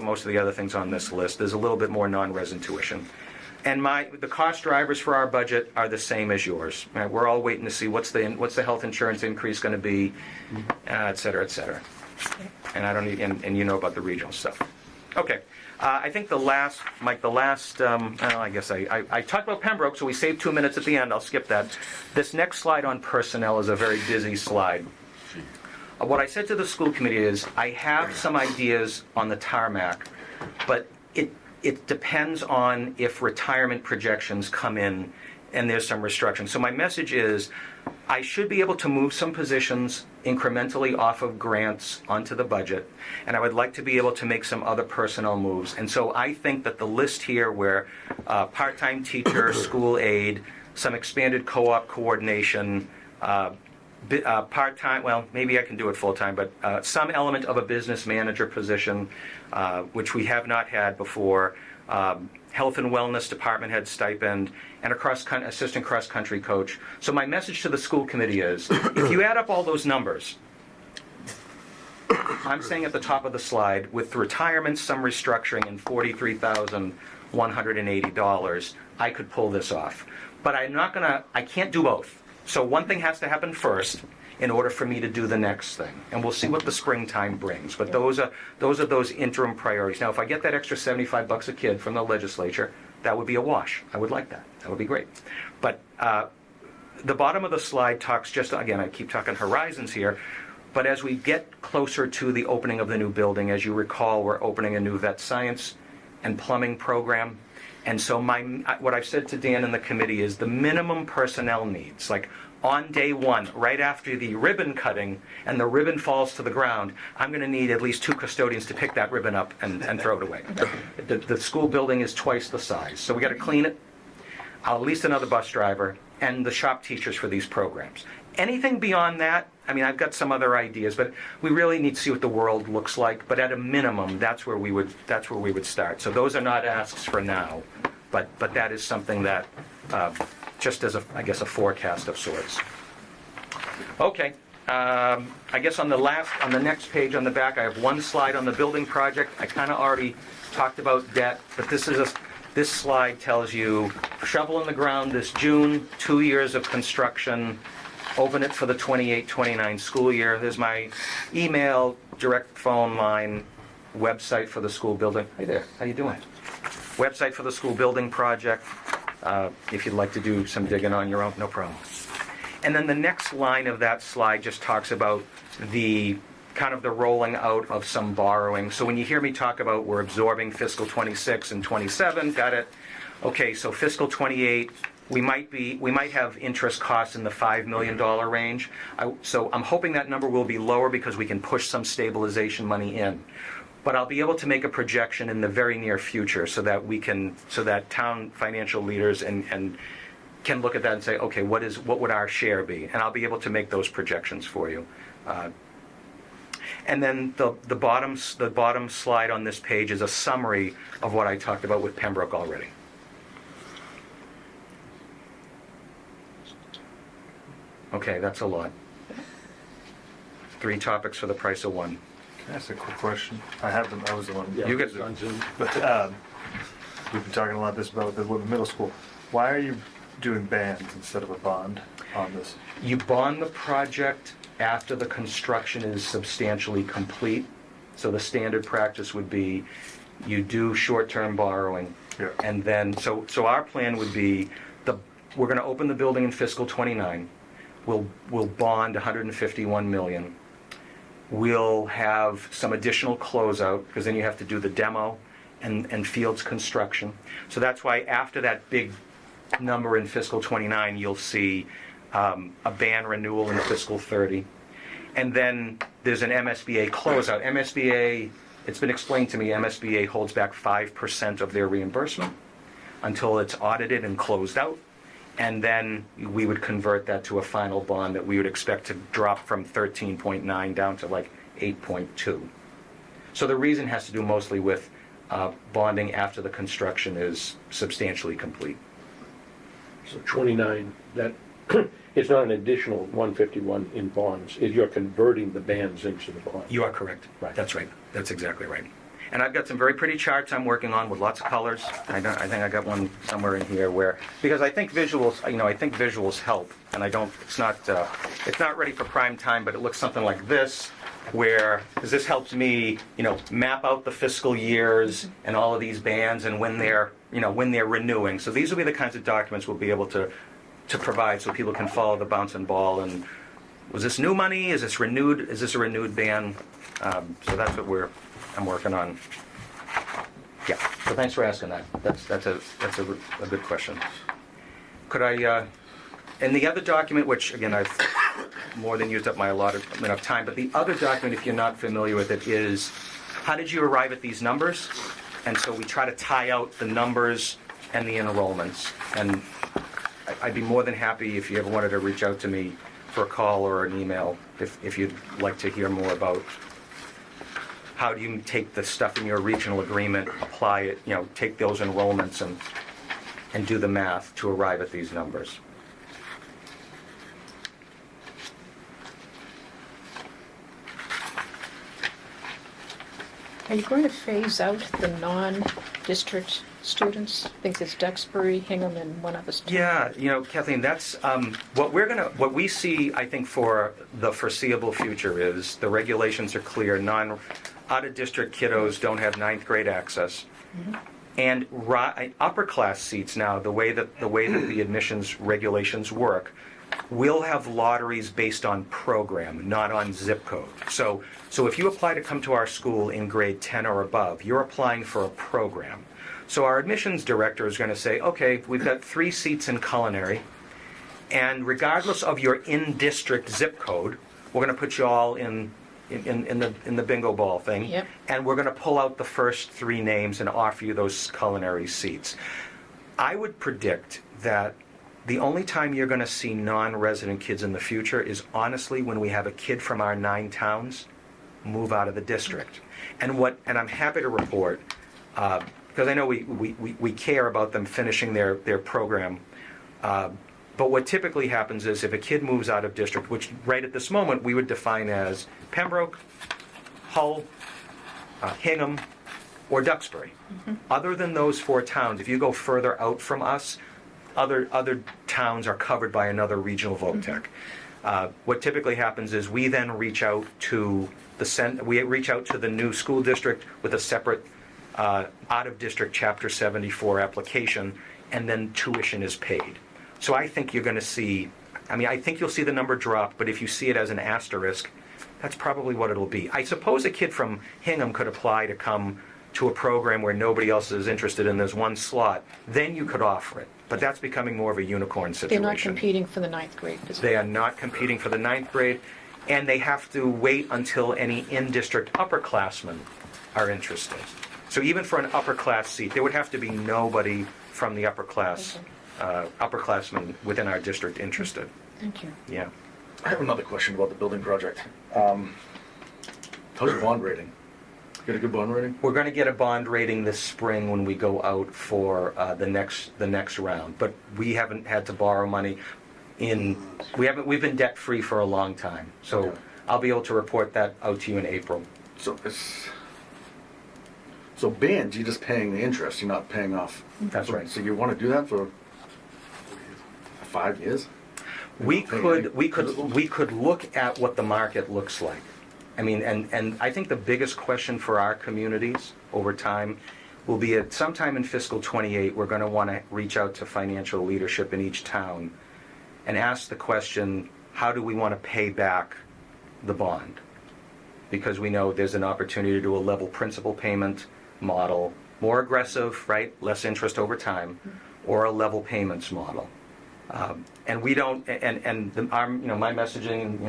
Speaker 4: most of the other things on this list. There's a little bit more non-resident tuition. And the cost drivers for our budget are the same as yours. Right? We're all waiting to see what's the health insurance increase going to be, et cetera, et cetera. And I don't need, and you know about the regional stuff. Okay. I think I guess I talked about Pembroke, so we saved 2 minutes at the end. I'll skip that. This next slide on personnel is a very busy slide. What I said to the school committee is I have some ideas on the tarmac, but it depends on if retirement projections come in and there's some restructuring. So my message is I should be able to move some positions incrementally off of grants onto the budget, and I would like to be able to make some other personnel moves. And so I think that the list here where part-time teacher, school aide, some expanded co-op coordination, part-time, well, maybe I can do it full-time, but some element of a business manager position, which we have not had before, health and wellness department head stipend, and assistant cross-country coach. So my message to the school committee is, if you add up all those numbers, I'm saying at the top of the slide, with retirement, some restructuring, and $43,180, I could pull this off. But I can't do both. So one thing has to happen first in order for me to do the next thing. And we'll see what the springtime brings. But those are those interim priorities. Now, if I get that extra $75 a kid from the legislature, that would be a wash. I would like that. That would be great. But the bottom of the slide talks just, again, I keep talking horizons here, but as we get closer to the opening of the new building, as you recall, we're opening a new vet science and plumbing program. And so what I've said to Dan and the committee is the minimum personnel needs, like on day one, right after the ribbon cutting and the ribbon falls to the ground, I'm going to need at least 2 custodians to pick that ribbon up and throw it away. The school building is twice the size, so we got to clean it. At least another bus driver and the shop teachers for these programs. Anything beyond that, I mean, I've got some other ideas, but we really need to see what the world looks like. But at a minimum, that's where we would start. So those are not asks for now, but that is something that just as I guess a forecast of sorts. Okay, I guess on the next page on the back, I have one slide on the building project. I kind of already talked about debt, but this slide tells you shovel in the ground this June, 2 years of construction, open it for the 28-29 school year. There's my email, direct phone line, website for the school building. Hey there, how you doing? Website for the school building project. If you'd like to do some digging on your own, no problem. And then the next line of that slide just talks about the kind of the rolling out of some borrowing. So when you hear me talk about we're absorbing fiscal 26 and 27, got it? Okay, so fiscal 28, we might have interest costs in the $5 million range. So I'm hoping that number will be lower because we can push some stabilization money in. But I'll be able to make a projection in the very near future so that town financial leaders and can look at that and say, okay, what would our share be? And I'll be able to make those projections for you. And then the bottom slide on this page is a summary of what I talked about with Pembroke already. Okay, that's a lot. 3 topics for the price of 1.
Speaker 6: Can I ask a quick question? I was the one.
Speaker 4: You get
Speaker 1: on Zoom.
Speaker 6: But we've been talking a lot this about the middle school. Why are you doing bands instead of a bond on this?
Speaker 4: You bond the project after the construction is substantially complete. So the standard practice would be you do short-term borrowing.
Speaker 6: Yeah.
Speaker 4: And then, so our plan would be, we're going to open the building in fiscal 29. We'll bond $151 million. We'll have some additional closeout, because then you have to do the demo and fields construction. So that's why after that big number in fiscal 29, you'll see a ban renewal in fiscal 30. And then there's an MSBA closeout. MSBA, it's been explained to me, MSBA holds back 5% of their reimbursement until it's audited and closed out. And then we would convert that to a final bond that we would expect to drop from 13.9 down to like 8.2. So the reason has to do mostly with bonding after the construction is substantially complete.
Speaker 1: So 29, that, it's not an additional 151 in bonds. You're converting the bands into the bond.
Speaker 4: You are correct.
Speaker 1: Right.
Speaker 4: That's right. That's exactly right. And I've got some very pretty charts I'm working on with lots of colors. I think I got one somewhere in here because I think visuals help. And it's not ready for prime time, but it looks something like this, because this helps me, map out the fiscal years and all of these bands and when they're renewing. So these will be the kinds of documents we'll be able to provide so people can follow the bouncing ball. And was this new money? Is this renewed? Is this a renewed ban? So that's what I'm working on. Yeah. So thanks for asking that. That's a good question. Could I And the other document, which again, I've more than used up my allotted amount of time, but the other document, if you're not familiar with it, is how did you arrive at these numbers? And so we try to tie out the numbers and the enrollments. And I'd be more than happy if you ever wanted to reach out to me for a call or an email if you'd like to hear more about how do you take the stuff in your regional agreement, apply it, take those enrollments and do the math to arrive at these numbers.
Speaker 2: Are you going to phase out the non-district students? I think there's Duxbury, Hingham, and one other student.
Speaker 4: Yeah, Kathleen, that's what we see, I think, for the foreseeable future is the regulations are clear. Out-of-district kiddos don't have ninth grade access. Mm-hmm. And upper class seats now, the way that the admissions regulations work, will have lotteries based on program, not on zip code. So if you apply to come to our school in grade 10 or above, you're applying for a program. So our admissions director is going to say, okay, we've got 3 seats in culinary, and regardless of your in-district zip code, we're going to put you all in the bingo ball thing,
Speaker 2: Yep.
Speaker 4: and we're going to pull out the first 3 names and offer you those culinary seats. I would predict that the only time you're going to see non-resident kids in the future is honestly when we have a kid from our 9 towns move out of the district. And I'm happy to report, because I know we care about them finishing their program, but what typically happens is if a kid moves out of district, which right at this moment we would define as Pembroke, Hull, Hingham, or Duxbury. Mm-hmm. Other than those 4 towns, if you go further out from us, other towns are covered by another regional voc tech. What typically happens is we then reach out to the new school district with a separate out-of-district Chapter 74 application, and then tuition is paid. So I think you're going to see, I think you'll see the number drop, but if you see it as an asterisk, that's probably what it'll be. I suppose a kid from Hingham could apply to come to a program where nobody else is interested and there's 1 slot, then you could offer it. But that's becoming more of a unicorn situation.
Speaker 2: They're not competing for the 9th grade position.
Speaker 4: They are not competing for the 9th grade, and they have to wait until any in-district upperclassmen are interested. So even for an upper class seat, there would have to be nobody from the upperclassmen within our district interested.
Speaker 2: Thank you.
Speaker 4: Yeah.
Speaker 5: I have another question about the building project. How's your bond rating? Get a good bond rating?
Speaker 4: We're going to get a bond rating this spring when we go out for the next round, but we haven't had to borrow money. We've been debt free for a long time, so
Speaker 5: Okay.
Speaker 4: I'll be able to report that out to you in April.
Speaker 5: So bands, you're just paying the interest, you're not paying off.
Speaker 4: That's right.
Speaker 5: So you want to do that for 5 years?
Speaker 4: We could look at what the market looks like. And I think the biggest question for our communities over time will be at sometime in fiscal 28, we're going to want to reach out to financial leadership in each town and ask the question, how do we want to pay back the bond? Because we know there's an opportunity to do a level principal payment model, more aggressive, right? Less interest over time, or a level payments model. And we don't. My messaging,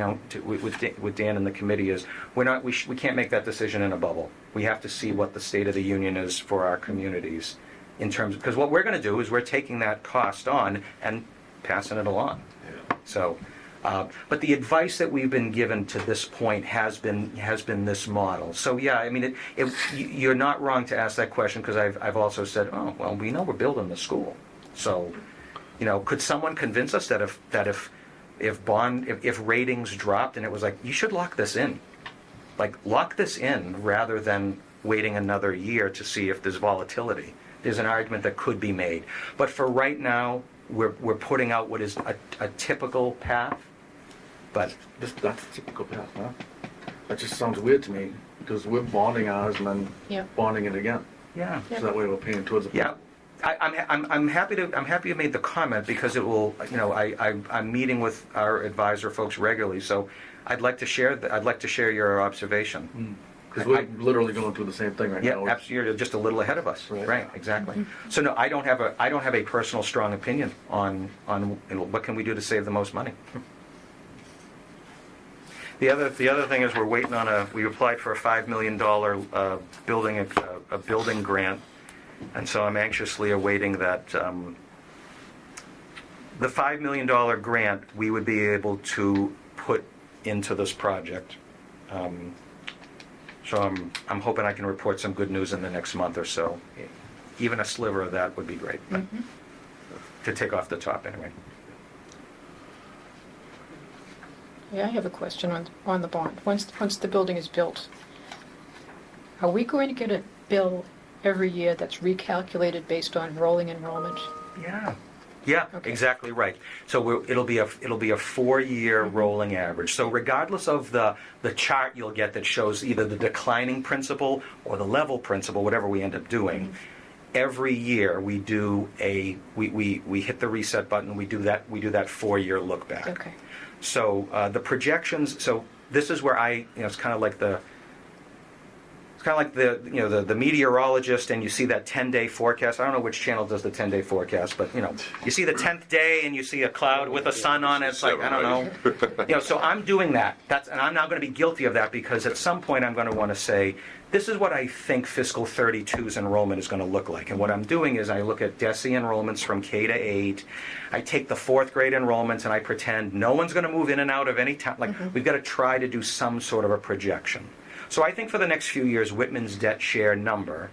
Speaker 4: with Dan and the committee is we can't make that decision in a bubble. We have to see what the state of the union is for our communities, in terms because what we're going to do is we're taking that cost on and passing it along.
Speaker 5: Yeah.
Speaker 4: So. But the advice that we've been given to this point has been this model. So yeah, you're not wrong to ask that question, because I've also said, oh well, we know we're building the school, so could someone convince us that if ratings dropped and it was like, you should lock this in rather than waiting another year to see if there's volatility. There's an argument that could be made, but for right now we're putting out what is a typical path. But
Speaker 5: That's a typical path, huh? That just sounds weird to me, because we're bonding ours and then
Speaker 2: Yeah.
Speaker 5: bonding it again.
Speaker 4: yeah.
Speaker 5: So that way we're paying towards the.
Speaker 4: Yeah, I'm happy you made the comment, because it will. I'm meeting with our advisor folks regularly, so I'd like to share your observation.
Speaker 5: Because we're literally going through the same thing right
Speaker 4: Yeah,
Speaker 5: now.
Speaker 4: absolutely. You're just a little ahead of us.
Speaker 5: Right.
Speaker 4: Right, exactly. So no, I don't have a personal strong opinion on what can we do to save the most money. The other thing is we're waiting on we applied for a $5 million building grant, and so I'm anxiously awaiting that. The $5 million grant we would be able to put into this project. So I'm hoping I can report some good news in the next month or so. Even a sliver of that would be great, but to take off the top anyway.
Speaker 2: Yeah, I have a question on the bond. Once the building is built, are we going to get a bill every year that's recalculated based on rolling enrollment?
Speaker 4: Yeah,
Speaker 2: Okay.
Speaker 4: exactly right. So it'll be a 4-year rolling average. So regardless of the chart you'll get that shows either the declining principal or the level principal, whatever we end up doing, every year we do we hit the reset button. We do that 4-year look back.
Speaker 2: Okay.
Speaker 4: So the projections. So this is where it's kind of like the meteorologist, and you see that 10-day forecast. I don't know which channel does the 10-day forecast, but you see the 10th day and you see a cloud with a sun on it. It's like, I don't know. So I'm doing that. And I'm now going to be guilty of that because at some point I'm going to want to say, this is what I think fiscal 32's enrollment is going to look like. And what I'm doing is I look at DESE enrollments from K to 8. I take the 4th grade enrollments and I pretend no one's going to move in and out of any time. Like, we've got to try to do some sort of a projection. So I think for the next few years, Whitman's debt share number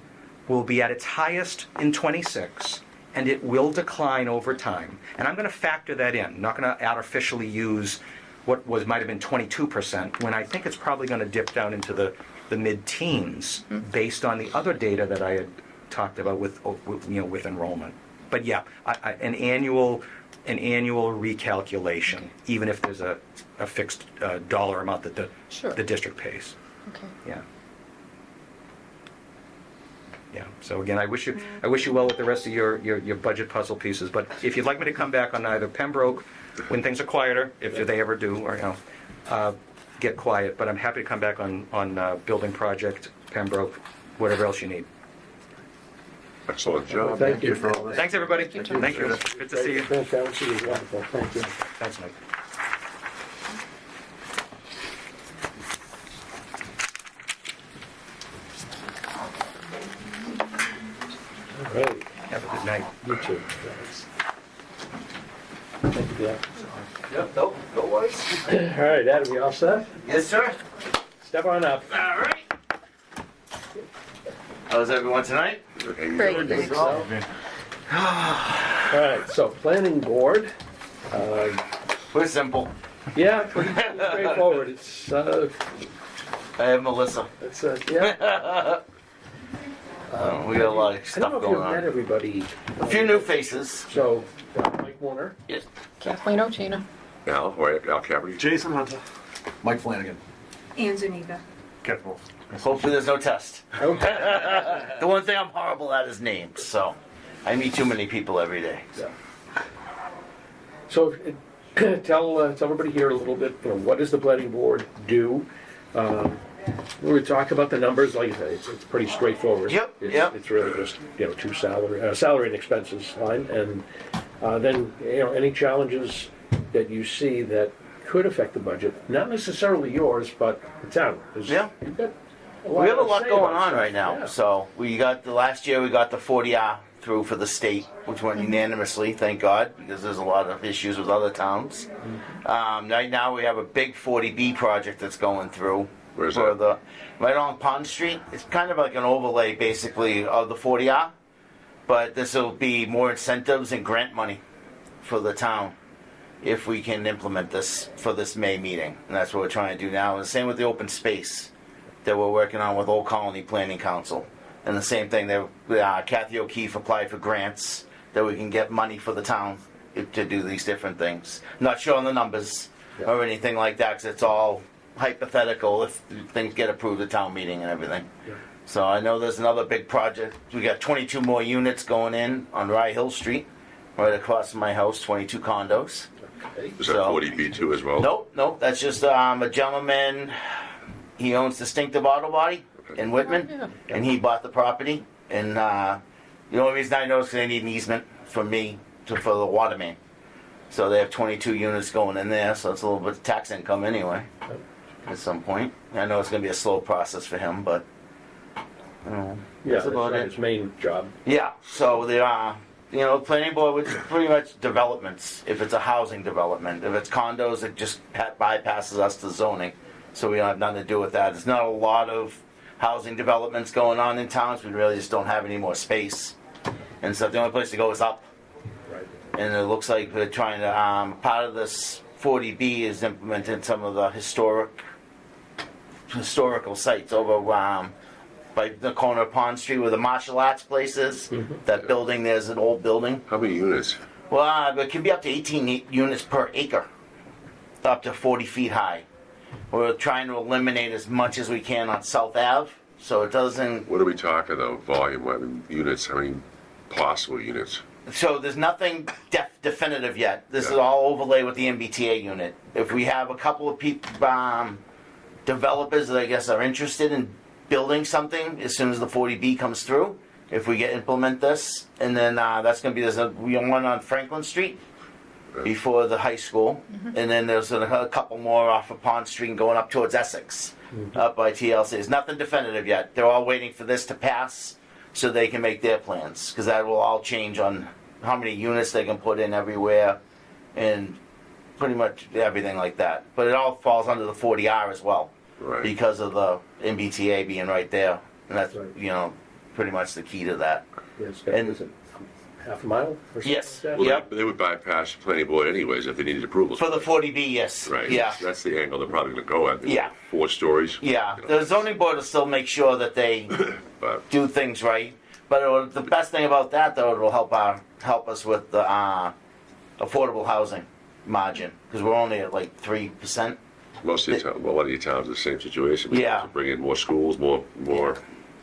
Speaker 4: will be at its highest in 26, and it will decline over time. And I'm going to factor that in. I'm not going to artificially use what might have been 22%, when I think it's probably going to dip down into the mid-teens based on the other data that I had talked about with enrollment. But yeah, an annual recalculation, even if there's a fixed dollar amount that the district pays.
Speaker 2: Okay.
Speaker 4: Yeah. Yeah. So again, I wish you well with the rest of your budget puzzle pieces. But if you'd like me to come back on either Pembroke when things are quieter, if they ever do, or get quiet. But I'm happy to come back on building project, Pembroke, whatever else you need.
Speaker 3: Excellent job.
Speaker 1: Thank you.
Speaker 6: for all this.
Speaker 4: Thanks, everybody.
Speaker 2: Thank you.
Speaker 4: Thank you. Good to see you.
Speaker 1: Transparency is wonderful. Thank you.
Speaker 4: Thanks, Mike.
Speaker 1: All right.
Speaker 4: Have a good night.
Speaker 1: You too. Thanks. Thank you, Dan.
Speaker 7: Yep, no worries.
Speaker 1: All right, Adam, you all set?
Speaker 7: Yes, sir.
Speaker 1: Step on up.
Speaker 7: All right. How's everyone tonight?
Speaker 2: Great. Thanks.
Speaker 1: All right, so planning board.
Speaker 7: We're simple.
Speaker 1: Yeah, pretty straightforward. It's
Speaker 7: I have Melissa.
Speaker 1: yeah.
Speaker 7: We got a lot of
Speaker 1: I
Speaker 7: stuff
Speaker 1: don't know if
Speaker 7: going
Speaker 1: you've met
Speaker 7: on.
Speaker 1: everybody.
Speaker 7: A few new faces.
Speaker 1: So, Mike Warner.
Speaker 7: Yes.
Speaker 2: Kathleen O'Tina.
Speaker 3: Al Caberty.
Speaker 6: Jason Hunter.
Speaker 5: Mike Flanagan.
Speaker 8: And Zuniga.
Speaker 6: Careful.
Speaker 7: Hopefully there's no test.
Speaker 1: Okay.
Speaker 7: The one thing I'm horrible at is names, so I meet too many people every day.
Speaker 1: Yeah. So, tell everybody here a little bit. What does the planning board do? We talk about the numbers. Like I say, it's pretty straightforward.
Speaker 7: Yep,
Speaker 1: It's,
Speaker 7: yep.
Speaker 1: It's really just two salary and expenses line, and then any challenges that you see that could affect the budget. Not necessarily yours, but the town. 'Cause
Speaker 7: Yeah.
Speaker 1: you've got
Speaker 7: We have a
Speaker 1: to
Speaker 7: lot
Speaker 1: say
Speaker 7: going
Speaker 1: about
Speaker 7: on
Speaker 1: stuff.
Speaker 7: right now.
Speaker 1: Yeah.
Speaker 7: So last year we got the 40R through for the state, which went unanimously, thank God, because there's a lot of issues with other towns. Right now we have a big 40B project that's going through.
Speaker 3: Where's
Speaker 7: for
Speaker 3: that?
Speaker 7: Right on Pond Street. It's kind of like an overlay, basically, of the 40R, but this will be more incentives and grant money for the town if we can implement this for this May meeting. And that's what we're trying to do now. And the same with the open space that we're working on with Old Colony Planning Council. And the same thing that Kathy O'Keefe applied for grants that we can get money for the town to do these different things. Not showing the numbers or anything like that, because it's all hypothetical if things get approved at town meeting and everything.
Speaker 1: Yeah.
Speaker 7: So I know there's another big project. We got 22 more units going in on Rye Hill Street, right across from my house, 22 condos.
Speaker 1: Okay.
Speaker 3: Is that
Speaker 7: So-
Speaker 3: 40B2 as well?
Speaker 7: Nope, that's just a gentleman, He owns Distinctive Auto Body in Whitman,
Speaker 2: Yeah.
Speaker 7: and he bought the property. And the only reason I know is because they need an easement from me for the water main. So they have 22 units going in there, so it's a little bit of tax income anyway at some point. I know it's going to be a slow process for him, but
Speaker 1: Yeah,
Speaker 7: that's
Speaker 1: that's
Speaker 7: about
Speaker 1: not
Speaker 7: it.
Speaker 1: his main job.
Speaker 7: Yeah, so there are, planning board, which is pretty much developments, if it's a housing development. If it's condos, it just bypasses us to zoning, so we don't have nothing to do with that. There's not a lot of housing developments going on in towns, we really just don't have any more space. And so the only place to go is up.
Speaker 1: Right.
Speaker 7: And it looks like we're trying to, part of this 40B is implementing some of the historical sites over by the corner of Pond Street where the martial arts place is. That building, there's an old building.
Speaker 3: How many units?
Speaker 7: Well, it can be up to 18 units per acre, up to 40 feet high. We're trying to eliminate as much as we can on South Ave, so it doesn't.
Speaker 3: What are we talking though? Volume? I mean, units? How many possible units?
Speaker 7: So there's nothing definitive yet. This is
Speaker 3: Yeah.
Speaker 7: all overlay with the MBTA unit. If we have a couple of people, developers that I guess are interested in building something as soon as the 40B comes through, if we implement this, and then that's going to be, there's one on Franklin Street before the high school, and then there's a couple more off of Pond Street and going up towards Essex, up by TLC. There's nothing definitive yet. They're all waiting for this to pass so they can make their plans, because that will all change on how many units they can put in everywhere, and pretty much everything like that. But it all falls under the 40R as well,
Speaker 3: Right.
Speaker 7: because of the MBTA being right there, and that's
Speaker 1: Right.
Speaker 7: pretty much the key to that.
Speaker 1: Yes,
Speaker 7: And-
Speaker 1: is it half a mile or something?
Speaker 7: Yes.
Speaker 1: like that?
Speaker 3: Well,
Speaker 7: Yep.
Speaker 3: they would bypass the planning board anyways if they needed approvals.
Speaker 7: For the 40B, yes.
Speaker 3: Right.
Speaker 7: Yeah.
Speaker 3: That's the angle they're probably going to go at.
Speaker 7: Yeah.
Speaker 3: 4 stories.
Speaker 7: Yeah.
Speaker 3: You know,
Speaker 7: The zoning board will still make sure that they
Speaker 3: But
Speaker 7: do things right. But the best thing about that, though, it will help us with the affordable housing margin, because we're only at like 3%.
Speaker 3: most of a lot of your towns are the same situation. We
Speaker 7: Yeah.
Speaker 3: have to bring in more schools, more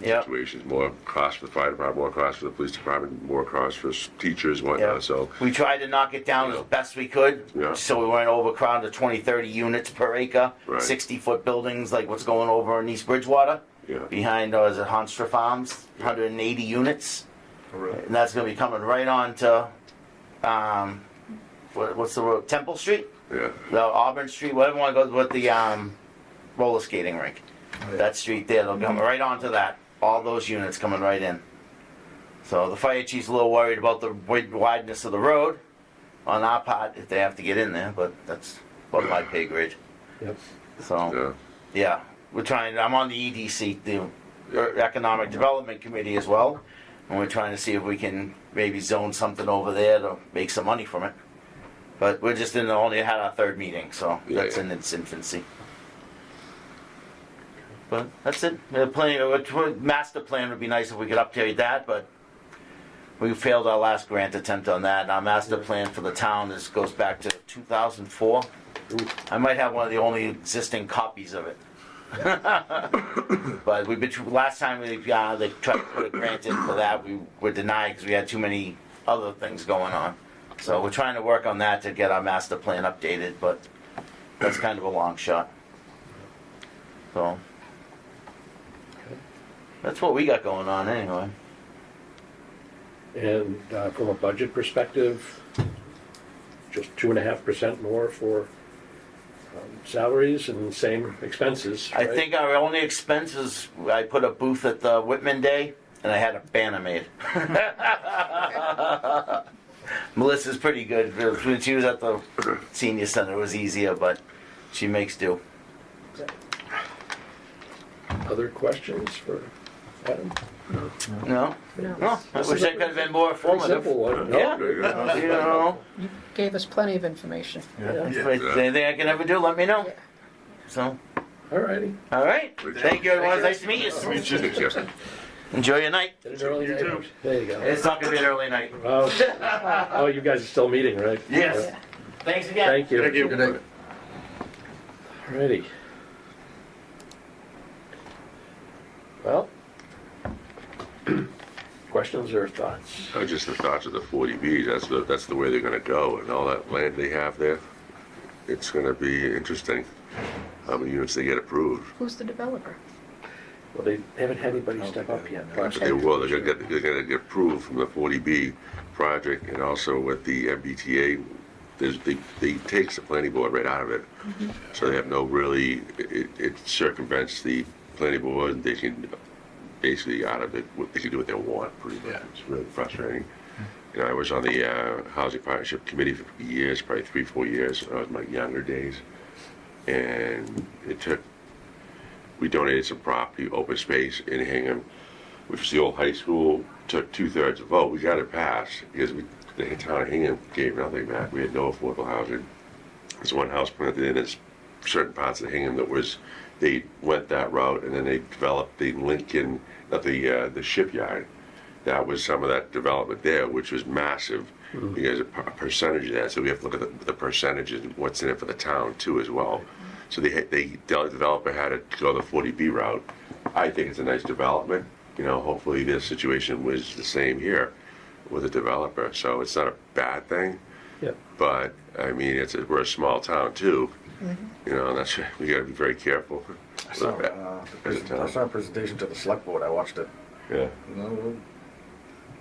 Speaker 7: Yep.
Speaker 3: situations, more costs for the fire department, more costs for the police department, more costs for teachers,
Speaker 7: Yeah.
Speaker 3: whatnot. So
Speaker 7: We tried to knock it down
Speaker 3: Yeah.
Speaker 7: as best we could,
Speaker 3: Yeah.
Speaker 7: so we weren't overcrowded to 20, 30 units per acre,
Speaker 3: Right.
Speaker 7: 60-foot buildings like what's going over in East Bridgewater,
Speaker 3: yeah.
Speaker 7: behind, is it Honstra Farms, 180 units.
Speaker 6: Really?
Speaker 7: And that's going to be coming right on to, what's the road, Temple Street?
Speaker 3: Yeah.
Speaker 7: The Auburn Street, whatever one goes with the roller skating rink. That street there, they'll come right onto that. All those units coming right in. So the fire chief's a little worried about the wideness of the road on our part if they have to get in there, but that's about my pay grade.
Speaker 1: Yep.
Speaker 7: So,
Speaker 3: Yeah.
Speaker 7: yeah, we're trying, I'm on the EDC, the Economic Development Committee as well, and we're trying to see if we can maybe zone something over there to make some money from it. But we're just only had our 3rd meeting, so
Speaker 3: Yeah,
Speaker 7: that's
Speaker 3: yeah.
Speaker 7: in its infancy. But that's it. Master plan would be nice if we could update that, but we failed our last grant attempt on that. Our master plan for the town goes back to 2004. I might have one of the only existing copies of it. But last time they tried to put a grant in for that, we were denied because we had too many other things going on. So we're trying to work on that to get our master plan updated, but that's kind of a long shot. So that's what we got going on anyway.
Speaker 1: And from a budget perspective, just 2.5% more for salaries and same expenses,
Speaker 7: I
Speaker 1: right?
Speaker 7: think our only expense is I put a booth at the Whitman Day and I had a banner made. Melissa's pretty good. When she was at the senior center, it was easier, but she makes do.
Speaker 1: Other questions for Adam?
Speaker 7: No?
Speaker 2: No.
Speaker 7: No, I wish I could have been more
Speaker 1: Pretty
Speaker 7: informative.
Speaker 1: simple one. No?
Speaker 7: Yeah.
Speaker 3: There you go.
Speaker 7: You know,
Speaker 2: You gave us plenty of information.
Speaker 6: Yeah.
Speaker 7: if there's anything I can ever do, let me know.
Speaker 2: Yeah.
Speaker 7: So,
Speaker 1: All righty.
Speaker 7: all right. Thank you, everyone. Nice to meet you.
Speaker 3: Thanks, Jeff.
Speaker 7: Enjoy your night.
Speaker 1: Get an early night. There you go.
Speaker 7: It's not going to be an early night.
Speaker 1: Oh, you guys are still meeting, right?
Speaker 7: Yes.
Speaker 2: Yeah.
Speaker 7: Thanks again.
Speaker 1: Thank you.
Speaker 5: Thank you. Good night.
Speaker 1: Alrighty. Well, questions or thoughts?
Speaker 3: Just the thoughts of the 40Bs. That's the way they're going to go, and all that land they have there. It's going to be interesting. how many units they get approved.
Speaker 2: Who's the developer?
Speaker 1: Well, they haven't had anybody step up yet.
Speaker 3: But they will, they're gonna get approved from the 40B project, and also with the MBTA, they takes the planning board right out of it. So they have no really, it circumvents the planning board, they can basically out of it, they can do what they want, pretty much. It's really frustrating. You know, I was on the Housing Partnership Committee for years, probably 3-4 years, when I was in my younger days. And we donated some property, open space in Hingham, which was the old high school, took 2/3 of vote. We got it passed because the town of Hingham gave nothing back. We had no affordable housing. There's one house planted in certain parts of Hingham they went that route, and then they developed the Lincoln, the shipyard. That was some of that development there, which was massive because a percentage of that. So we have to look at the percentages and what's in it for the town too as well. So the developer had to go the 40B route. I think it's a nice development. You know, hopefully this situation was the same here with a developer. So it's not a bad thing.
Speaker 1: Yeah.
Speaker 3: But I mean, we're a small town too. You know, and we got to be very careful.
Speaker 5: I saw a presentation to the select board. I watched it.
Speaker 3: Yeah.
Speaker 5: You know,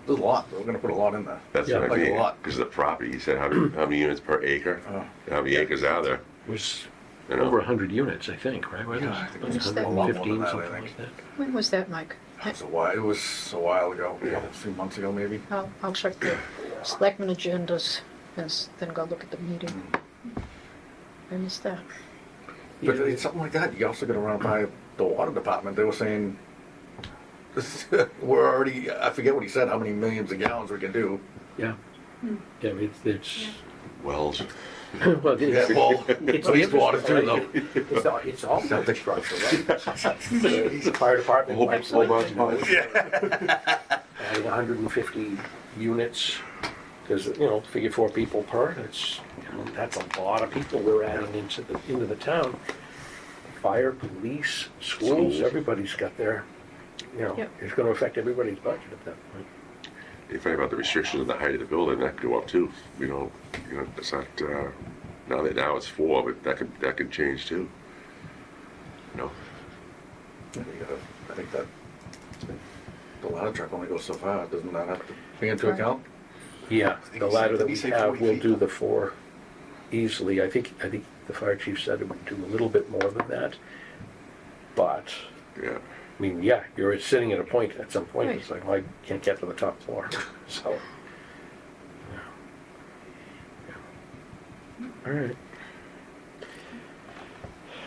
Speaker 5: there's a lot. We're going to put a lot in there.
Speaker 3: That's
Speaker 1: Yeah,
Speaker 3: what I
Speaker 5: like a
Speaker 3: mean.
Speaker 5: lot.
Speaker 3: Because of the property, you said how many units per acre? How many acres are there?
Speaker 1: It was
Speaker 3: You know?
Speaker 1: over 100 units, I think, right? Wasn't
Speaker 5: Yeah, I think
Speaker 2: it was a lot
Speaker 5: more than
Speaker 1: 115,
Speaker 5: that, I
Speaker 1: something
Speaker 5: think.
Speaker 1: like that.
Speaker 2: When was that, Mike?
Speaker 5: It was a while ago, a few months ago maybe.
Speaker 2: I'll check the selectmen agendas and then go look at the meeting. I missed that.
Speaker 5: But it's something like that. You also got to run by the water department. They were saying, we're already, I forget what he said, how many millions of gallons we can do.
Speaker 1: Yeah. Yeah, it's
Speaker 3: Wells.
Speaker 1: well,
Speaker 5: Yeah, well,
Speaker 1: it's
Speaker 5: so he's water too, though.
Speaker 1: It's all infrastructure, right? The fire department,
Speaker 3: Whole
Speaker 1: went
Speaker 3: bunch of money.
Speaker 1: adding 150 units, because, you know, figure 4 people per, that's a lot of people we're adding into the town. Fire, police, schools, everybody's got their, you know,
Speaker 2: Yep.
Speaker 1: it's gonna affect everybody's budget at that point.
Speaker 3: You find about the restrictions on the height of the building, that could go up too. You know, it's not, now it's 4, but that could change too. You know,
Speaker 5: I think that the ladder truck only goes so far. Doesn't that have to be into account?
Speaker 1: Yeah, the ladder that we
Speaker 5: he said
Speaker 1: have
Speaker 5: 40
Speaker 1: will
Speaker 5: feet,
Speaker 1: do
Speaker 5: though.
Speaker 1: the 4 easily. I think the fire chief said it would do a little bit more than that. But,
Speaker 3: yeah.
Speaker 1: I mean, yeah, you're sitting at some point,
Speaker 2: Right.
Speaker 1: it's like, well, I can't get to the top floor, so. Yeah. All right.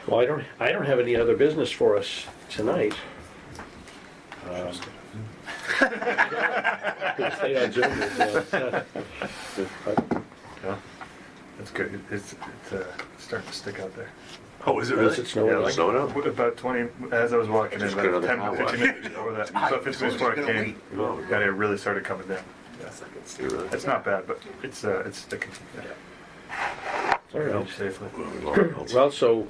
Speaker 1: Well, I don't have any other business for us tonight. Could've stayed on Zoom, but,
Speaker 6: That's good. It's starting to stick out there.
Speaker 5: Oh, is it
Speaker 1: Is it snowing?
Speaker 3: Yeah,
Speaker 1: like-
Speaker 3: slow down.
Speaker 6: About 20, as I was walking in,
Speaker 3: Just got
Speaker 6: about
Speaker 3: another
Speaker 6: 10
Speaker 3: hour.
Speaker 6: 15 minutes before that. About 15 minutes before I came, that it really started coming down. Yeah. It's not bad, but it's sticking. Yeah.
Speaker 1: All right.
Speaker 6: Help safely.
Speaker 1: Well, so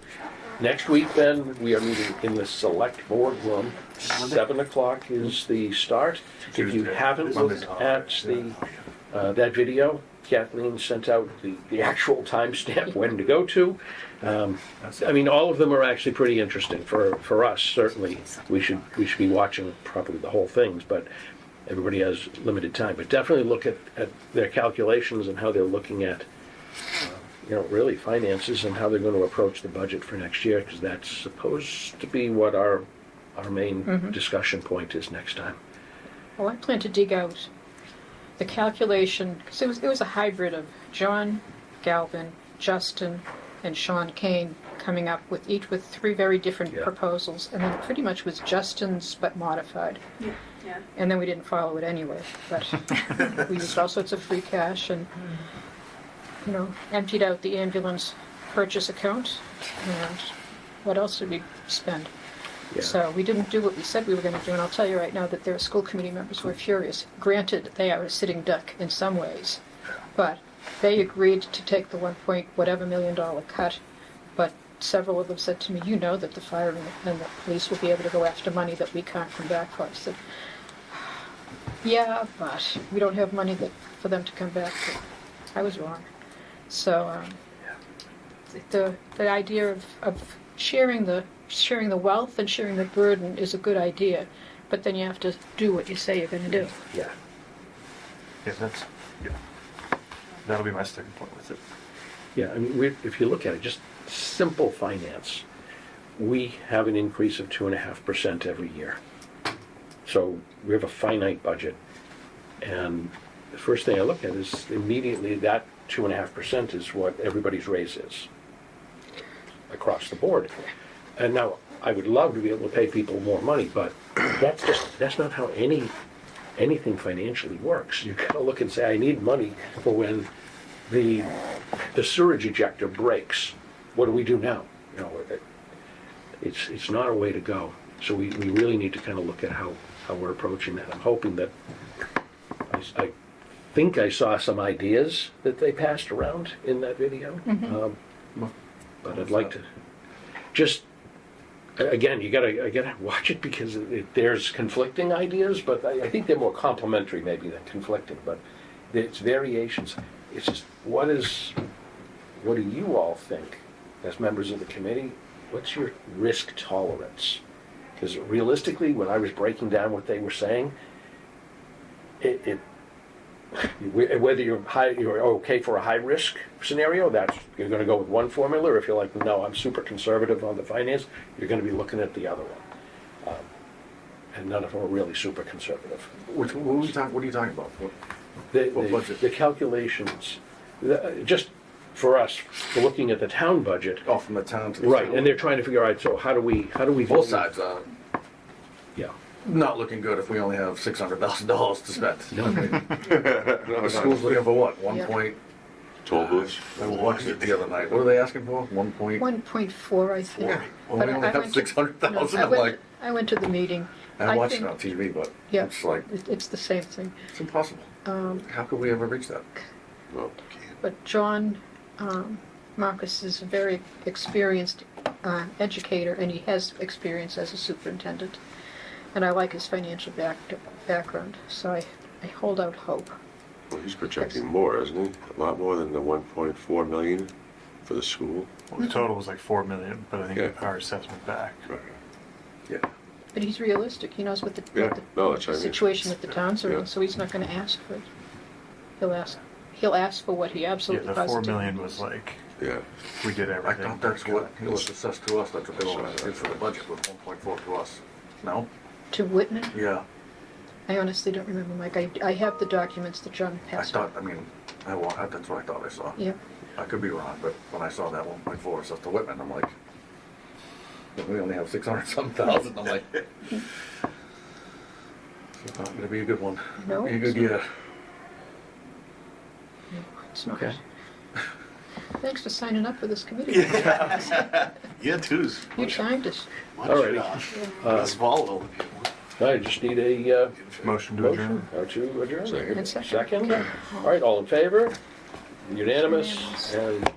Speaker 1: next week then, we are meeting in the select board room. 7 o'clock is the start. If you
Speaker 6: Tuesday.
Speaker 1: haven't
Speaker 6: Monday's
Speaker 1: looked
Speaker 6: holiday,
Speaker 1: at that video, Kathleen sent out the actual timestamp when to go to. I mean, all of them are actually pretty interesting for us, certainly. We should be watching probably the whole things, but everybody has limited time. But definitely look at their calculations and how they're looking at, really finances and how they're going to approach the budget for next year, because that's supposed to be what our main discussion point is next time.
Speaker 2: Well, I plan to dig out the calculation, because it was a hybrid of John Galvin, Justin, and Sean Kane coming up with 3 very different
Speaker 1: Yeah.
Speaker 2: proposals, and then it pretty much was Justin's but modified.
Speaker 8: Yeah.
Speaker 2: And then we didn't follow it anyway, but we used all sorts of free cash and, emptied out the ambulance purchase account, and what else did we spend?
Speaker 1: Yeah.
Speaker 2: So we didn't do what we said we were going to do, and I'll tell you right now that there are school committee members who are furious. Granted, they are a sitting duck in some ways, but they agreed to take the whatever million dollar cut, but several of them said to me, you know that the fire and the police will be able to go after money that we can't come back for. I said, yeah, but we don't have money for them to come back to. I was wrong. So the idea of sharing the wealth and sharing the burden is a good idea, but then you have to do what you say you're going to do.
Speaker 1: Yeah.
Speaker 6: Yeah, yeah. That'll be my sticking point with it.
Speaker 1: Yeah, I mean, if you look at it, just simple finance, we have an increase of 2.5% every year. So we have a finite budget, and the first thing I look at is immediately that 2.5% is what everybody's raise is across the board. And now, I would love to be able to pay people more money, but that's not how anything financially works. You gotta look and say, I need money for when the sewage ejector breaks. What do we do now? You know, it's not a way to go. So we really need to kind of look at how we're approaching that. I'm hoping that, I think I saw some ideas that they passed around in that video. But I'd like to, just, again, I gotta watch it because there's conflicting ideas, but I think they're more complementary maybe than conflicting, but it's variations. It's just, what do you all think as members of the committee? What's your risk tolerance? Because realistically, when I was breaking down what they were saying, whether you're okay for a high risk scenario, you're going to go with one formula, or if you're like, no, I'm super conservative on the finance, you're going to be looking at the other one. And none of them are really super conservative.
Speaker 5: What are you talking about? What budget?
Speaker 1: The calculations, just for us, for looking at the town budget.
Speaker 5: Oh, from the town to the
Speaker 1: Right,
Speaker 5: school.
Speaker 1: and they're trying to figure out, so how do we?
Speaker 5: Both sides are
Speaker 1: Yeah.
Speaker 5: not looking good if we only have $600,000 to spend.
Speaker 1: No,
Speaker 5: The school's looking for what? 1
Speaker 3: Toll booths?
Speaker 5: I watched it the other night. What are they asking for? 1
Speaker 2: 1.4, I think.
Speaker 5: Well,
Speaker 2: But
Speaker 5: we only
Speaker 2: I
Speaker 5: have
Speaker 2: went to-
Speaker 5: 600,000.
Speaker 2: no,
Speaker 5: I'm like,
Speaker 2: I went to the meeting.
Speaker 5: I watched it
Speaker 2: think-
Speaker 5: on TV, but
Speaker 2: Yeah.
Speaker 5: it's like,
Speaker 2: It's the same thing.
Speaker 5: it's impossible. How could we ever reach that?
Speaker 3: Well,
Speaker 2: But John Marcus is a very experienced educator, and he has experience as a superintendent. And I like his financial background, so I hold out hope.
Speaker 3: well, he's projecting more, isn't he? A lot more than the 1.4 million for the school.
Speaker 6: Well, the total was like 4 million, but I think
Speaker 3: Yeah.
Speaker 6: our assessment back.
Speaker 3: Right.
Speaker 5: Yeah.
Speaker 2: But he's realistic. He knows what the,
Speaker 3: Yeah.
Speaker 2: what the
Speaker 3: No, that's what I mean.
Speaker 2: situation that the towns are
Speaker 3: Yeah.
Speaker 2: in, so he's not going to ask for it. He'll ask for what he
Speaker 6: Yeah,
Speaker 2: absolutely
Speaker 6: the 4
Speaker 2: positively
Speaker 6: million was
Speaker 2: needs.
Speaker 6: like,
Speaker 3: Yeah.
Speaker 6: we did
Speaker 5: I
Speaker 6: everything.
Speaker 5: thought that's what it was assessed to us. That's what they wanted to do for the budget with 1.4 to us. No?
Speaker 2: To Whitman?
Speaker 5: Yeah.
Speaker 2: I honestly don't remember, Mike. I have the documents that John
Speaker 5: I
Speaker 2: passed.
Speaker 5: thought, I mean, that's what I thought I saw.
Speaker 2: Yeah.
Speaker 5: I could be wrong, but when I saw that 1.4 assessed to Whitman, I'm like, we only have 600-something thousand. I'm like, it's not gonna be a good one.
Speaker 2: No,
Speaker 5: Be a good
Speaker 2: it's
Speaker 5: year.
Speaker 2: No, it's not.
Speaker 1: Okay.
Speaker 2: Thanks for signing up for this committee.
Speaker 8: Yeah, twos.
Speaker 2: You timed us.
Speaker 1: Alrighty.
Speaker 8: Let's follow.
Speaker 1: I just need a
Speaker 6: Motion to
Speaker 1: motion
Speaker 6: adjourn.
Speaker 1: or to adjourn.
Speaker 3: Second.
Speaker 2: And second.
Speaker 1: Second? All right, all in favor? Unanimous,
Speaker 2: Unanimous.
Speaker 1: and